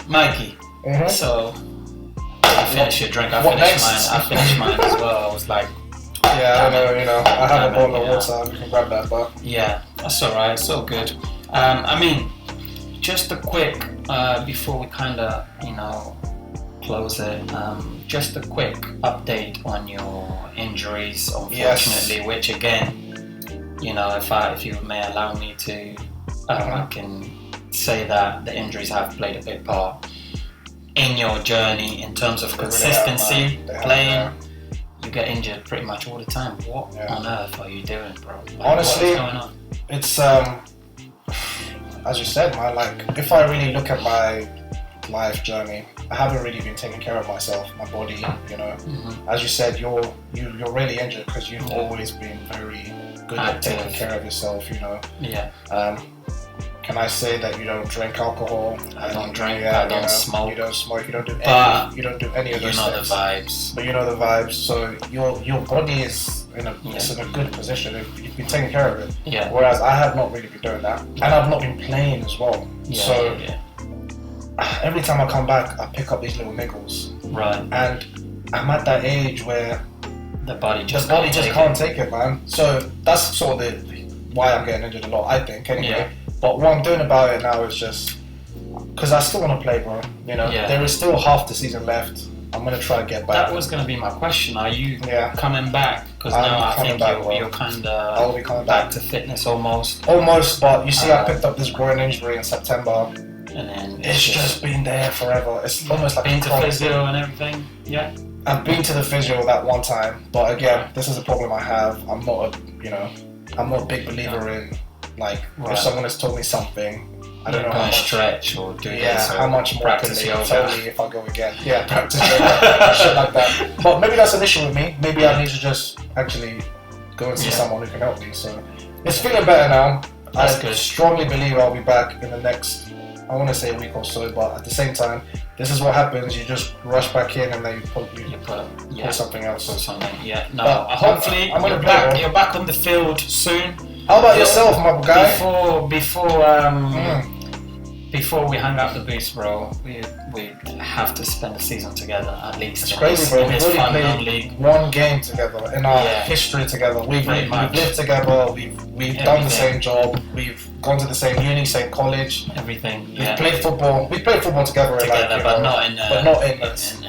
Mikey. Mhm. So I finished your drink. I What finished next? mine. I finished mine as well. I was like, Yeah, I don't know. You know, I have a Damn it, bottle of yeah. water. You can grab that, but yeah, that's alright. It's all good. I mean, just a quick before we kind of, you know, close it. Just a quick update on your injuries, unfortunately. Yes. Which again, you know, if you may allow me to, I can say that the injuries have played a big part in your journey in terms of They really consistency, have, man. They have, playing. yeah. You get injured pretty much all the time. What Yeah. on earth are you doing, bro? Like, Honestly, what is going on? it's as you said, man. Like, if I really look at my life journey, I haven't really been taking care of myself, my body. You know, as you said, you're really injured because you've always been very good at Active. taking care of yourself. You know, Yeah. can I say that you don't drink alcohol? I don't drink, Yeah, I don't smoke. You don't smoke. You don't do But any. You don't do any of You those know the things. vibes. But you know the vibes. So your body is it's in a good position. You've been taking care of it. Yeah. Whereas I have not really been doing that, and I've not been playing as well. Yeah, So yeah. every time I come back, I pick up these little niggles, Right. and I'm at that age where The body just the body just take can't it. take it, man. So that's sort of why I'm getting injured a lot, I think. Anyway, Yeah. but what I'm doing about it now is just because I still want to play, bro. You know, Yeah. there is still half the season left. I'm gonna try to get back. That was going to be my question. Are you Yeah. coming back? Because I'm now I coming think back, bro. you're kind I'll of be coming back back. to fitness almost. Almost, but you see, I picked up this groin injury in September. And then It's just been there forever. It's almost like been a to chronic physio and everything. Yeah. I've been to the physio that one time, but again, this is a problem I have. I'm not a big believer in like Right. if someone has told me something, I don't know Go how and much. stretch or do Yeah, this or how much more can practice they yoga. tell me if I go again? Yeah, practice yoga, shit like that. But maybe that's an issue with me. Maybe I need to just actually go and see Yeah. someone who can help me. So it's feeling better now. That's I good. strongly believe I'll be back in the next, I want to say a week or so, but at the same time, this is what happens. You just rush back in and then you put something else. Or something. Yeah. No. But hopefully I'm gonna you're play, back. bro. You're back on the field soon. How about yourself, my guy? Before we hang up the boots, bro, we have to spend the season together at least. It's in crazy, this, bro. in We've this already fun played league. one game together in our Yeah. history together. We've Pretty much. lived together. We've done the same job. We've gone to the same uni, same college. Everything. We've Yeah. played football. We played football together, Together, like, but you know, not in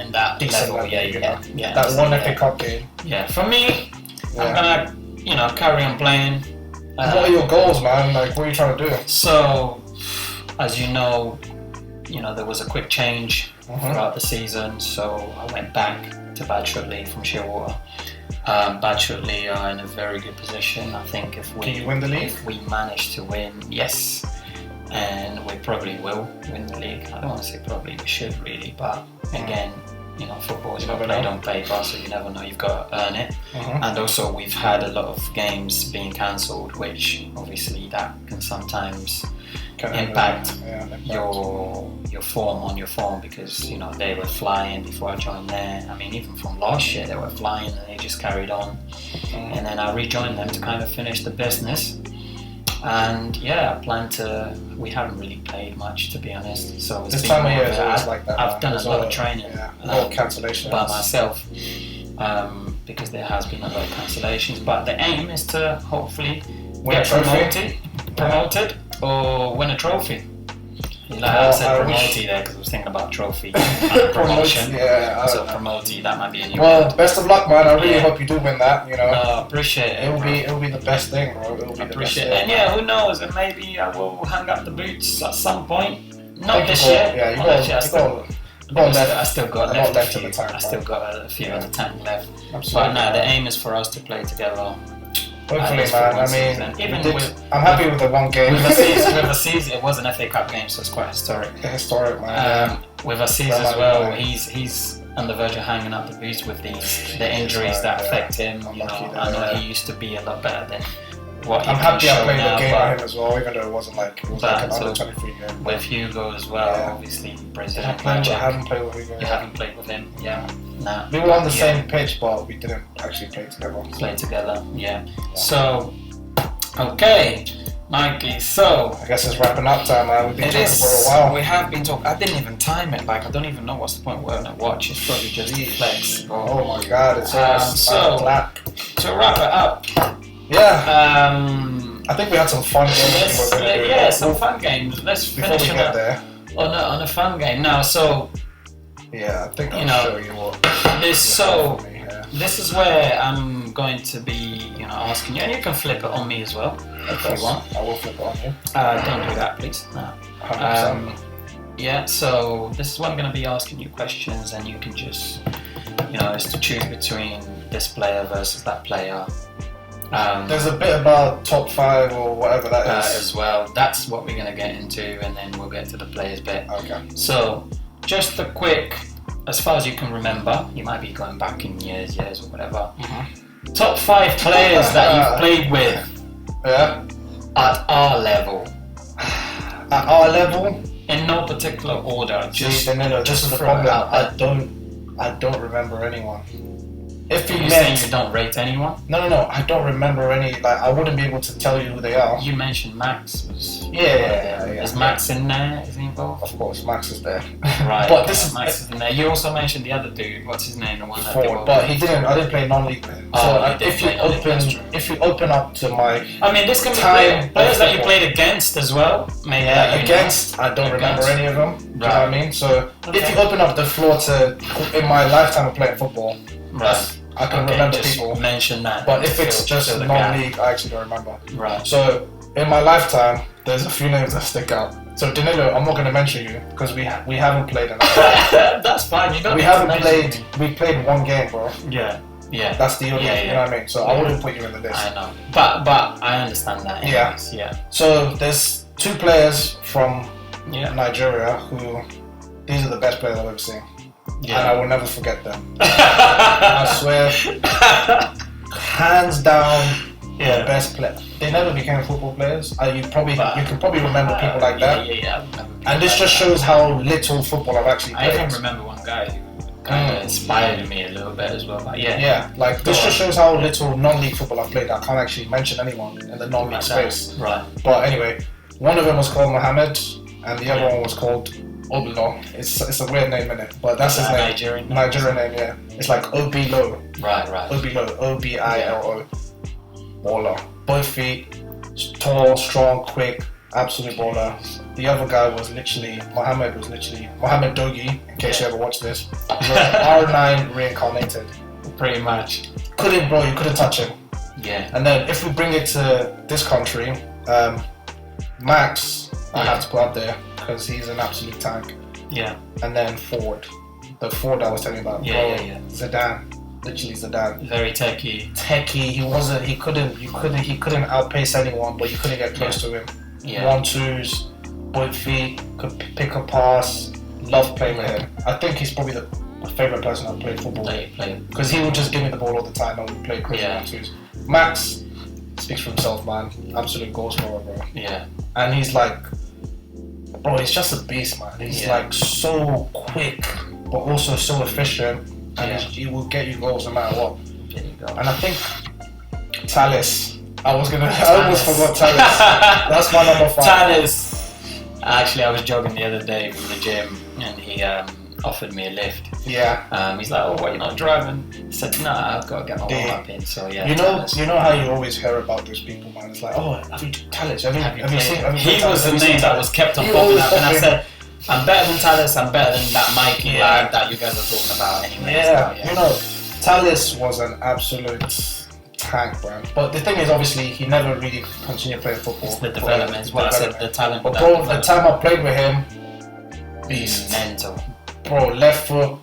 in that decent level. Yeah, you yeah, know. yeah. That one yeah. Epic Cup game. Yeah. For me, I'm Yeah. gonna carry on playing. What are your goals, man? Like, what are you trying to do? So, as you know, there was a quick change throughout the season, so I went back to Badshot from Shearwater. Badshot are in a very good position. I think if Can you win the league? if we manage to win, yes, and we probably will win the league. I don't want to say probably, we should really, but again, football is You not never played know. on paper, so you never know. You've got to earn it. Mhm. And also, we've had a lot of games being cancelled, which obviously that can sometimes impact your form on your form, because they were flying before I joined there. I mean, even from last year they were flying and they just carried on. And then I rejoined them to kind of finish the business. And yeah, I plan to. We haven't really played much, to be honest. So it's This been time of more year of is a- always like that. I've man. done There's a lot of training a lot of cancellations. by myself, because there has been a lot of cancellations. But the aim is to hopefully Win a get trophy. promoted, or win a trophy. Like I said I promote there because I was thinking about trophy and promotion. Yeah. So promote that might be a new Well, one. best of luck, man. I really Yeah. hope you do win that. You know, No, appreciate it. it'll be the best thing, bro. It'll be the best Appreciate thing. it. And yeah, who knows? And maybe I will hang up the boots at some point. Not Think this you year. got- Yeah, you Not got, this year. you got left. I still got a lot left a left in few. the tank, I still man. got a few in the tank left. Absolutely. But no, the aim is for us to play together. Hopefully, least for man. one I mean, season. we Even did- with- I'm happy with the one game. With a season, it was an FA Cup game, so it's quite historic. Historic, man. With Aziz That as might be well, nice. he's on the verge of hanging up the boots with the injuries right, that yeah. affect him. I'm You know, lucky there, I know yeah. he used to be a lot better than what I'm he happy can I show played now. the game but by him as well, even though it wasn't like an But, under so, 23 game. with Hugo as well, Yeah. obviously I Brazilian magic. haven't played with him. You haven't played with him, yeah. Nah. We were on the Yeah. same pitch, but we didn't actually play together. Play together, yeah. So, okay, Mikey. So I guess it's wrapping up time, man. We've been it talking is. for a while. We have been talking. I didn't even time it. Like I don't even know what's the point where I watch. It's probably just flex. Oh my god, it's Um, almost so- 9 o'clock. To wrap it up, Yeah, I think we had some fun games. some fun games. Let's Before finish we on get a, there, on a fun game now. So yeah, I think I'll You know, show you what. this you have so for me here. this is where I'm going to be, asking you, and you can flip it on me as well if you want. I will flip it on you. Don't do that, please. No. 100%. Yeah, so this is what I'm going to be asking you questions, and you can just, it's to choose between this player versus that player. There's a bit about top 5 or whatever that is. As well. That's what we're going to get into, and then we'll get to the players bit. Okay. So, just a quick, as far as you can remember, you might be going back in years or whatever. Top 5 players that you've played with Yeah. at our level. At our level, In no particular order. just this is the throw it problem. out there. I don't remember anyone. If you You're saying meant you don't rate anyone? no, I don't remember any. Like I wouldn't be able to tell you who they are. You mentioned Max. Was, Yeah. Is Max in there? Is he involved? Of course, Max is there. Right. But this is Max is in there. You also mentioned the other dude. What's his name? The one that Ford, but he didn't. I didn't play non-league with him. Oh, So you didn't if you play non-league, that's true. if you open up to my I mean, this can be Time players that you football. played against as well. Maybe that you against, I don't remember Against. any of them. Do you know what I Right. mean? So Okay. if you open up the floor to in my lifetime of playing football, know. Right. I can Okay, remember just people. mention that. But to if it's fill- just fill the gap. non-league, I actually don't remember. Right. So in my lifetime, there's a few names that stick out. So Danilo, I'm not going to mention you because we haven't played enough. That's fine. You don't. We need to haven't mention played. me. We played one game, bro. Yeah. Yeah. That's the only. Yeah, You yeah. know what I mean? So I wouldn't put you in the list. I know. But I understand that. Yeah. Anyways. Yeah. So there's 2 players from Yeah. Nigeria who these are the best players I've ever seen, and I Yeah. will never forget them. I swear, hands down, the Yeah. best player. They never became football players. You can probably remember people like that. Yeah. I remember people And this like just that. shows how little football I've actually I played. even remember one guy who kind of inspired me a little bit as well. But yeah. Yeah, like this Go just shows how little non-league football I've played. I can't actually mention anyone in the non-league Like that. space. Right. But anyway, one of them was called Mohammed, and the other one was called Obilo. It's a weird name, innit? But that's his name. Nigerian. Nigerian name, yeah. It's like Obilo. Right. Obilo. Obilo. Baller. Both feet, tall, strong, quick, absolute baller. The other guy was literally Mohammed Dogi, in case you ever watched this. He was R9 reincarnated. Pretty much. You couldn't touch him. Yeah. And then if we bring it to this country, Max, I have to put up there because he's an absolute tank. Yeah. And then Ford, the Ford I was telling you about. Yeah, bro, yeah. Zidane, literally Zidane. Very techy. Techie, he couldn't outpace anyone, but you couldn't get close to him. Yeah. 1-2s, both feet, could pick a pass. Love playing with him. I think he's probably my favorite person I've played football with. Play. Because he would just give me the ball all the time and we play crazy Yeah. 1-2s. Max speaks for himself, man. Absolute goal scorer, bro. Yeah. And he's like, bro, he's just a beast, man. He's Yeah. like so quick, but also so efficient, and Yeah. he will get you goals no matter what. There you go. And I think Talis, I almost forgot Talis. That's my number 5. Talis. Actually, I was jogging the other day from the gym, and offered me a lift. Yeah. He's like, oh, what, you're not driving? I said, nah, I've got to get my warm up in. So yeah. You know how you always hear about those people, man. It's like, oh, have you Tallis? Have you seen? He was the name that was kept on popping up, and I said, I'm better than Tallis. I'm better than that Mikey lad that you guys are talking about anyway. Yeah. You know, Tallis was an absolute tank, man. But the thing is, obviously, he never really continued playing football. It's the development. It's what I said. The talent. But bro, the time I played with him, beast. Mental. Bro, left foot,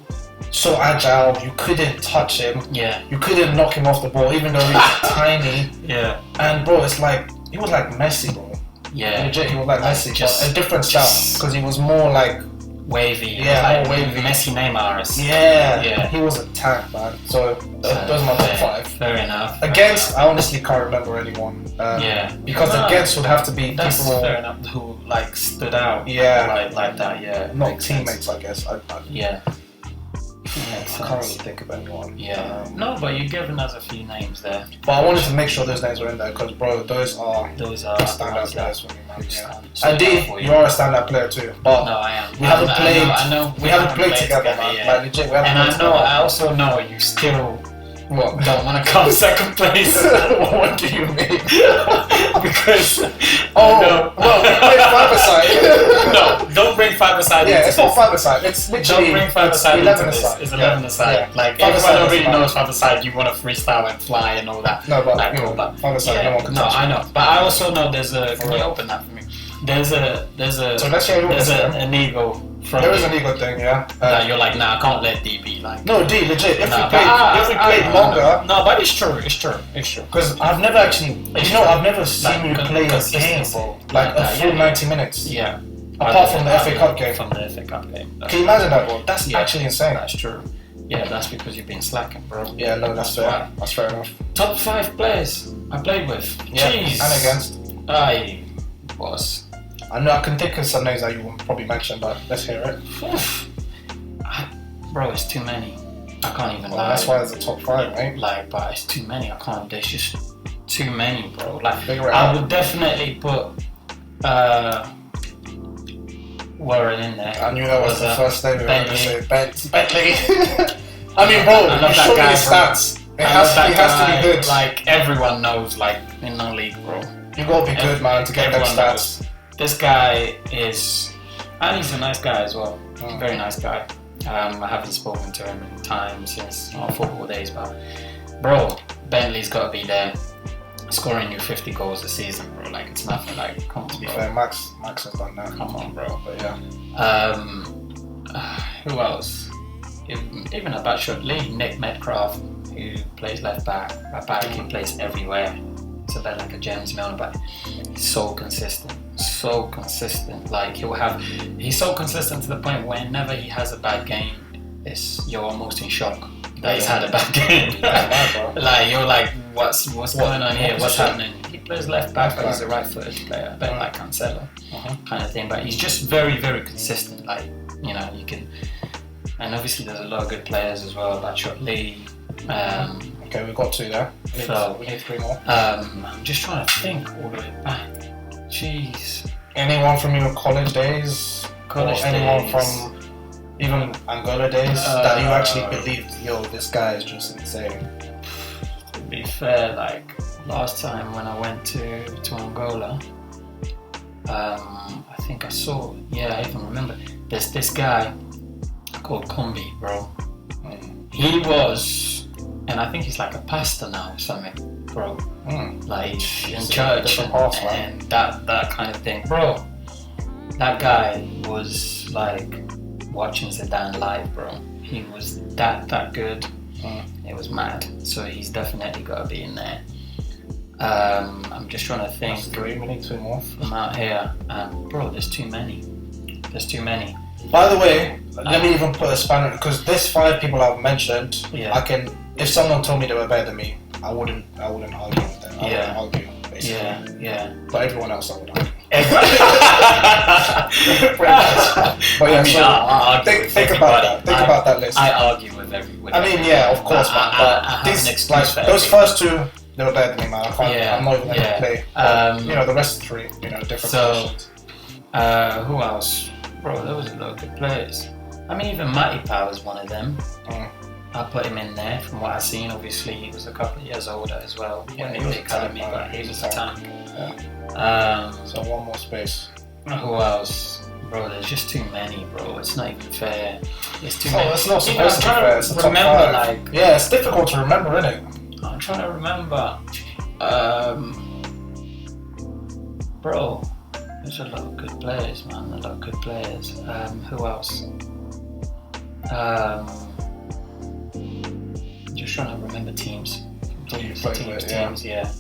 so agile. You couldn't touch him. Yeah. You couldn't knock him off the ball, even though he was tiny. Yeah. And bro, it's like he was like Messi, bro. Yeah. Legit, he was like Messi, just but a different style because he was more like wavy. Yeah, like more wavy. Messi, Neymar. Yeah. He was a tank, man. So those are my top 5. Fair enough. Against, I honestly can't remember anyone. Because against would have to be that's people fair enough, who like stood out. Yeah. Like that. Yeah. Not Makes teammates, sense. I guess. Yeah. I can't really think of anyone. Yeah. No, but you've given us a few names there. But I wanted to make sure those names were in there because, bro, those are standout standout players for me, man. Yeah. So And D, you are a standout player too. But no, I am. we haven't played. I know. We haven't played together, man. Yeah. Like legit, we haven't And played I know. together. I also know you still What? don't want to come second place. What do you mean? Because no, bring 5-a-side. no, don't bring 5-a-side. Yeah, into it's not this. 5-a-side. It's literally Don't bring 5-a-side 11 into this. aside. It's 11-a-side. Yeah. Like 5-a-side everyone is already fine. knows 5-a-side. You want to freestyle and fly and all that. No, but like, you know, all that. 5-a-side, no one can No, touch I it. know. But I also know there's a. Can you open that for me? There's a. So let's hear yours, yeah. an ego from There is you an ego thing, yeah. that you're like, nah, I can't let D be like. No, D, legit. If Nah, we played longer, No, but it's true. It's true. It's true. because I've never actually, I've never seen you play a game, consistency. bro. Like a full 90 minutes. Yeah. Apart from the FA Cup game. From the FA Cup game. Can you imagine that, bro? That's Yeah. actually insane. That's true. Yeah, that's because you've been slacking, bro. Yeah, no, that's fair. why. That's fair enough. Top 5 players I played with. Yeah, Jeez. and against. I was. I know I can think of some names that you will probably mention, but let's hear it. Bro, it's too many. I can't even Well, lie. that's why it's a top 5, right? Like, but it's too many. I can't. There's just too many, bro. Like, Figure it I out. would definitely put Warren in there. I knew that was the first name we were going to Bentley. say. Bentley. I mean, bro, I love you that showed me guy, his bro. stats. It I has love that to guy. be good. Like, everyone knows, like, in the league, bro. You gotta be good, man, to get them Everyone stats. knows. This guy is, and he's a nice guy as well. Very nice guy. I haven't spoken to him in time since our football days, but bro, Bentley's got to be there, scoring you 50 goals a season, bro. Like, it's nothing. Like, come on, To be bro. fair, Max has done that. Come on, bro. But yeah. Who else? Even a Batshot Lee, Nick Metcalf, who plays left back. Right back, he plays everywhere. It's a bit like a James Milner, but he's so consistent. So consistent. Like, he's so consistent to the point whenever he has a bad game, you're almost in shock that he's had a bad game. Like, you're like, what's going on here? What's happening? He plays left back, but he's a right-footed player, a bit like Cancelo, kind of thing. But he's just very, very consistent. Like, you know, you can. And obviously, there's a lot of good players as well, like Shot Lee. Okay, we've got 2 there. We need 3 more. I'm just trying to think all the way back. Jeez. Anyone from your college days? College or anyone days. from even Angola days that you actually believed, yo, this guy is just insane? To be fair, like last time when I went to Angola, I think I saw. Yeah, I even remember. There's this guy called Kombi, bro. He was, and I think he's like a pastor now or something, bro. Like in church and that kind of thing, bro. That guy was like watching Zidane live, bro. He was that good. It was mad. So he's definitely got to be in there. I'm just trying to think. That's 3. We need 2 more. From out here, bro. There's too many. There's too many. By the way, let me even put a spanner, because this 5 people I've mentioned, Yeah. I can. If someone told me they were better than me, I wouldn't argue with them. I Yeah. wouldn't argue, basically. Yeah. But everyone else, I would argue. Pretty much. But yeah, I mean, so I'll argue think with about everybody. that. Think about that list. I argue with everyone. I mean, yeah, of course, man. But I have these, an excuse like, for those everyone. first 2, they were better than me, man. I can't. Yeah, I'm not even going to yeah. play. But, you know, the rest 3, you know, different So, positions. Who else? Bro, there was a lot of good players. I mean, even Matty Power is one of them. Mm. I put him in there from what I've seen. Obviously, he was a couple of years older as well. Yeah, When he he was was a tank, academy, man. but he was a tank. Yeah. So one more space. Who else? Bro, there's just too many, bro. It's not even fair. There's too Oh, many. it's not Even I'm supposed to be trying fair. It's the top remember, 5. like, Yeah, it's difficult to remember, isn't it? I'm trying to remember. Bro, there's a lot of good players, man. A lot of good players. Who else? Just trying to remember teams. Teams, yeah.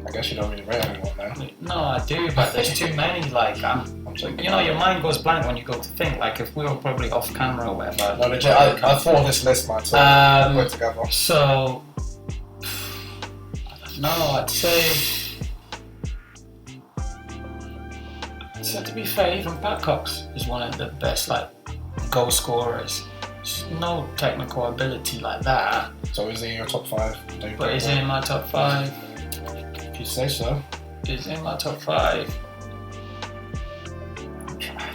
I guess you don't really rate anyone now. No, I do, but there's too many. Like, you know, your mind goes blank when you go to think. Like, if we were probably off camera or whatever. No, legit, I thought of this list, man, so we're together. So, I don't know, I'd say to be fair, even Pat Cox is one of the best, like, goal scorers. There's no technical ability like that. So is he in your top 5? But is he in my top 5? If you say so. Is in my top 5.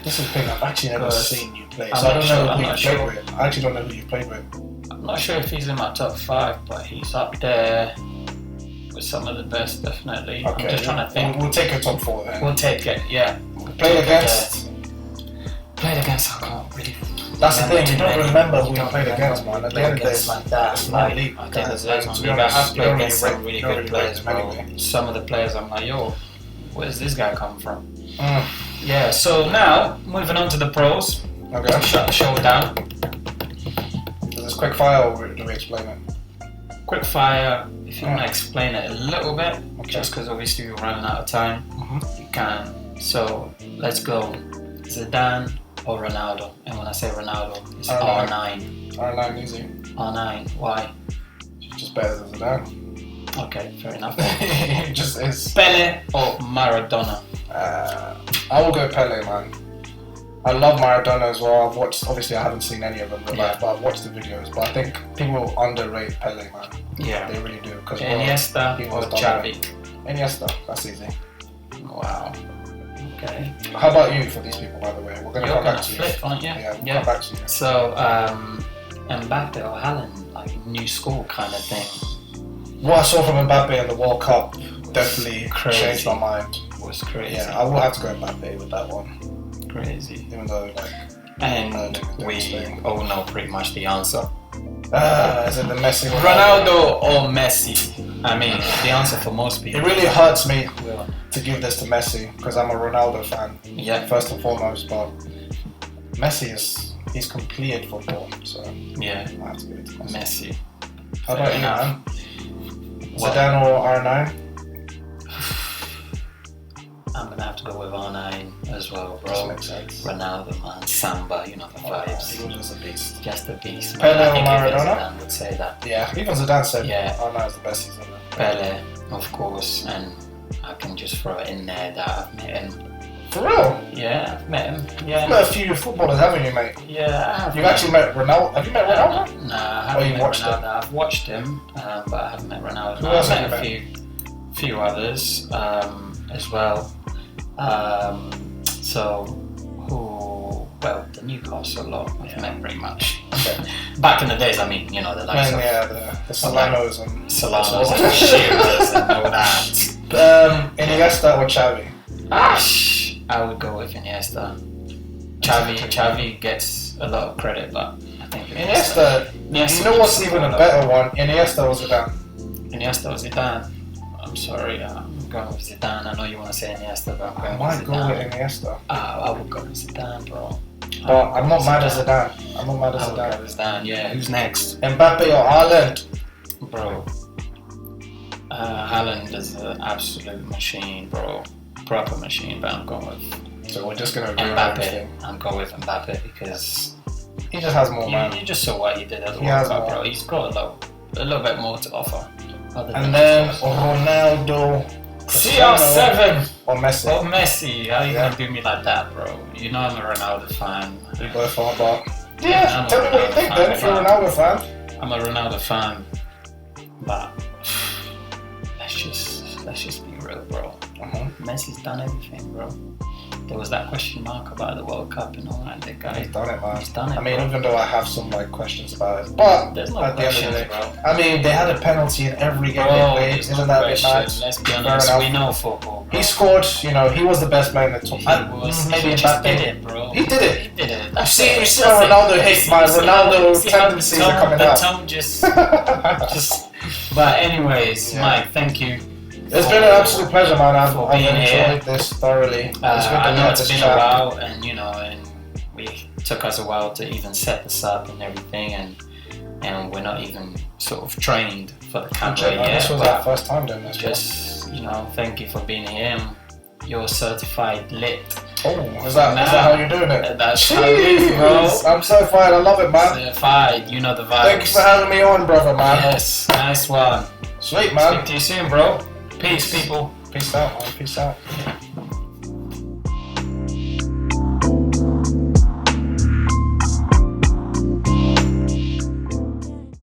This is the thing, I've actually never Because seen you play, I'm so I not don't sure, know I'm who you not played sure. with. I actually don't know who you played with. I'm not sure if he's in my top 5, but he's up there with some of the best, definitely. Okay, I'm just trying to think. We'll take your top 4 then. We'll take it, yeah. Played against. Played against, I can't really. That's the thing, you don't remember who you don't played remember against, who man. you At the played end of the day, against like that. it's not Like, league. I think there's And one to be league. I honest, have you played don't against really some really you don't good really players, rate them bro. anyway. Some of the players I'm like, yo, where does this guy come from? Mm. Yeah, so now, moving on to the pros. Okay. Shut the show down. Is this quick fire or do we explain it? Quick fire, if you want to explain it a little bit, just because obviously we're running out of time, you can. So, let's go. Zidane or Ronaldo? And when I say Ronaldo, it's R9. R9 easy. R9, why? Just better than Zidane. Okay, fair enough. It just is. Pele or Maradona? I will go Pele, man. I love Maradona as well. I've watched, obviously I haven't seen any of them in real life, but I've watched the videos. But I think people underrate Pele, man. Yeah. They really do. Cause Iniesta he or was Xavi? Iniesta, that's easy. Wow. Okay. How about you for these people, by the way? We're going to You're come gonna back to you. flip, aren't you? Yeah, we'll come back to you. So, Mbappe or Haaland, like new school kind of thing. What I saw from Mbappe in the World Cup definitely Crazy. changed my mind. Was crazy. Yeah, I will have to go Mbappe with that one. Crazy. Even though, like, And we all know pretty much the answer. is it the Messi? Ronaldo or Messi? I mean, the answer for most It people. really hurts me to give this to Messi because I'm a Ronaldo fan, Yeah. first and foremost. But Messi he's completed football, so Yeah. I have to give it to Messi. Messi. How about you, enough. man? Well, Zidane or R9? I'm gonna have to go with R9 as well, This bro. makes sense. Ronaldo, man, Samba, you know the He vibes. was just a beast. Just a beast. Man. Pele I or think even Maradona? Zidane would say that. Yeah, even Zidane said Yeah. R9 is the best he's ever. Pele, of course, and I can just throw it in there that I've met him. For real? Yeah, I've met him. You've Yeah, met a few footballers, haven't you, mate? yeah, I have. You've actually met Ronaldo. Have you met Ronaldo? Nah, I Oh, haven't you met watched Ronaldo. him? I've watched him, but I haven't met Ronaldo. Who else I've have met you a few others as well. So, well, the Newcastle lot I've met pretty much. Okay. Back in the days, I mean, you know, the likes And of yeah, the Solanos and Solanos and Shearers and all that. Iniesta or Xavi? I would go with Iniesta. Xavi gets a lot of credit, but I think Iniesta. You know what's even a better one? Iniesta or Zidane? Iniesta or Zidane? I'm sorry, I'm going with Zidane. I know you want to say Iniesta, but I'm I going might with go Zidane. with Iniesta. I would go with Zidane, bro. But I'm not mad at Zidane. I'm not mad at I would go Zidane. with Zidane, yeah. Who's next? Mbappe or Haaland? Bro. Haaland is an absolute machine, bro. Proper machine, but I'm going with So we're just gonna agree on everything. Mbappe. I'm going with Mbappe because He just has more, man. you just saw what he did at the He World has Cup, more. bro. He's got a little bit more to offer. Other than And then his- Ronaldo, CR7 or Messi. or Messi. How you Yeah. gonna do me like that, bro? You know I'm a Ronaldo fan. We both are, but Yeah, yeah. I'm Tell a me what you Ronaldo think then. If you're a fan. Ronaldo fan. I'm a Ronaldo fan, but let's just be real, bro. Uh-huh. Messi's done everything, bro. there was that question mark about the World Cup and all that. The guy, He's done it, man. he's done it. I mean, bro. even though I have some like questions about it, but There's no at the end of the questions, day, bro. I mean, they had a penalty in every game they Bro, played. there's Isn't no that a bit question. mad? Let's be Fair honest, enough. we know football, bro. He scored. You know, he was the best player in the top. He just did it, bro. He did it. He did it. You see how Ronaldo hates my Ronaldo tendencies are coming the out. tone just. But anyways, Yeah. Mike, thank you. It's been an absolute pleasure, man. I've for enjoyed being here. this thoroughly. It's good I to know have it's this been chat. a while, and you know, and we took us a while to even set this up and everything, and we're not even sort of trained for the camera Legit, man, yet. this was but our first time doing this. just thank you for being here. You're certified lit. Oh, is that how you're doing it? That's how it is, bro. Jeez, I'm certified. I love it, man. Certified. You know the vibes. Thank you for having me on, brother, man. Yes, nice one. Sweet, Speak man. to you soon, bro. Peace, people. Peace out, man. Peace out.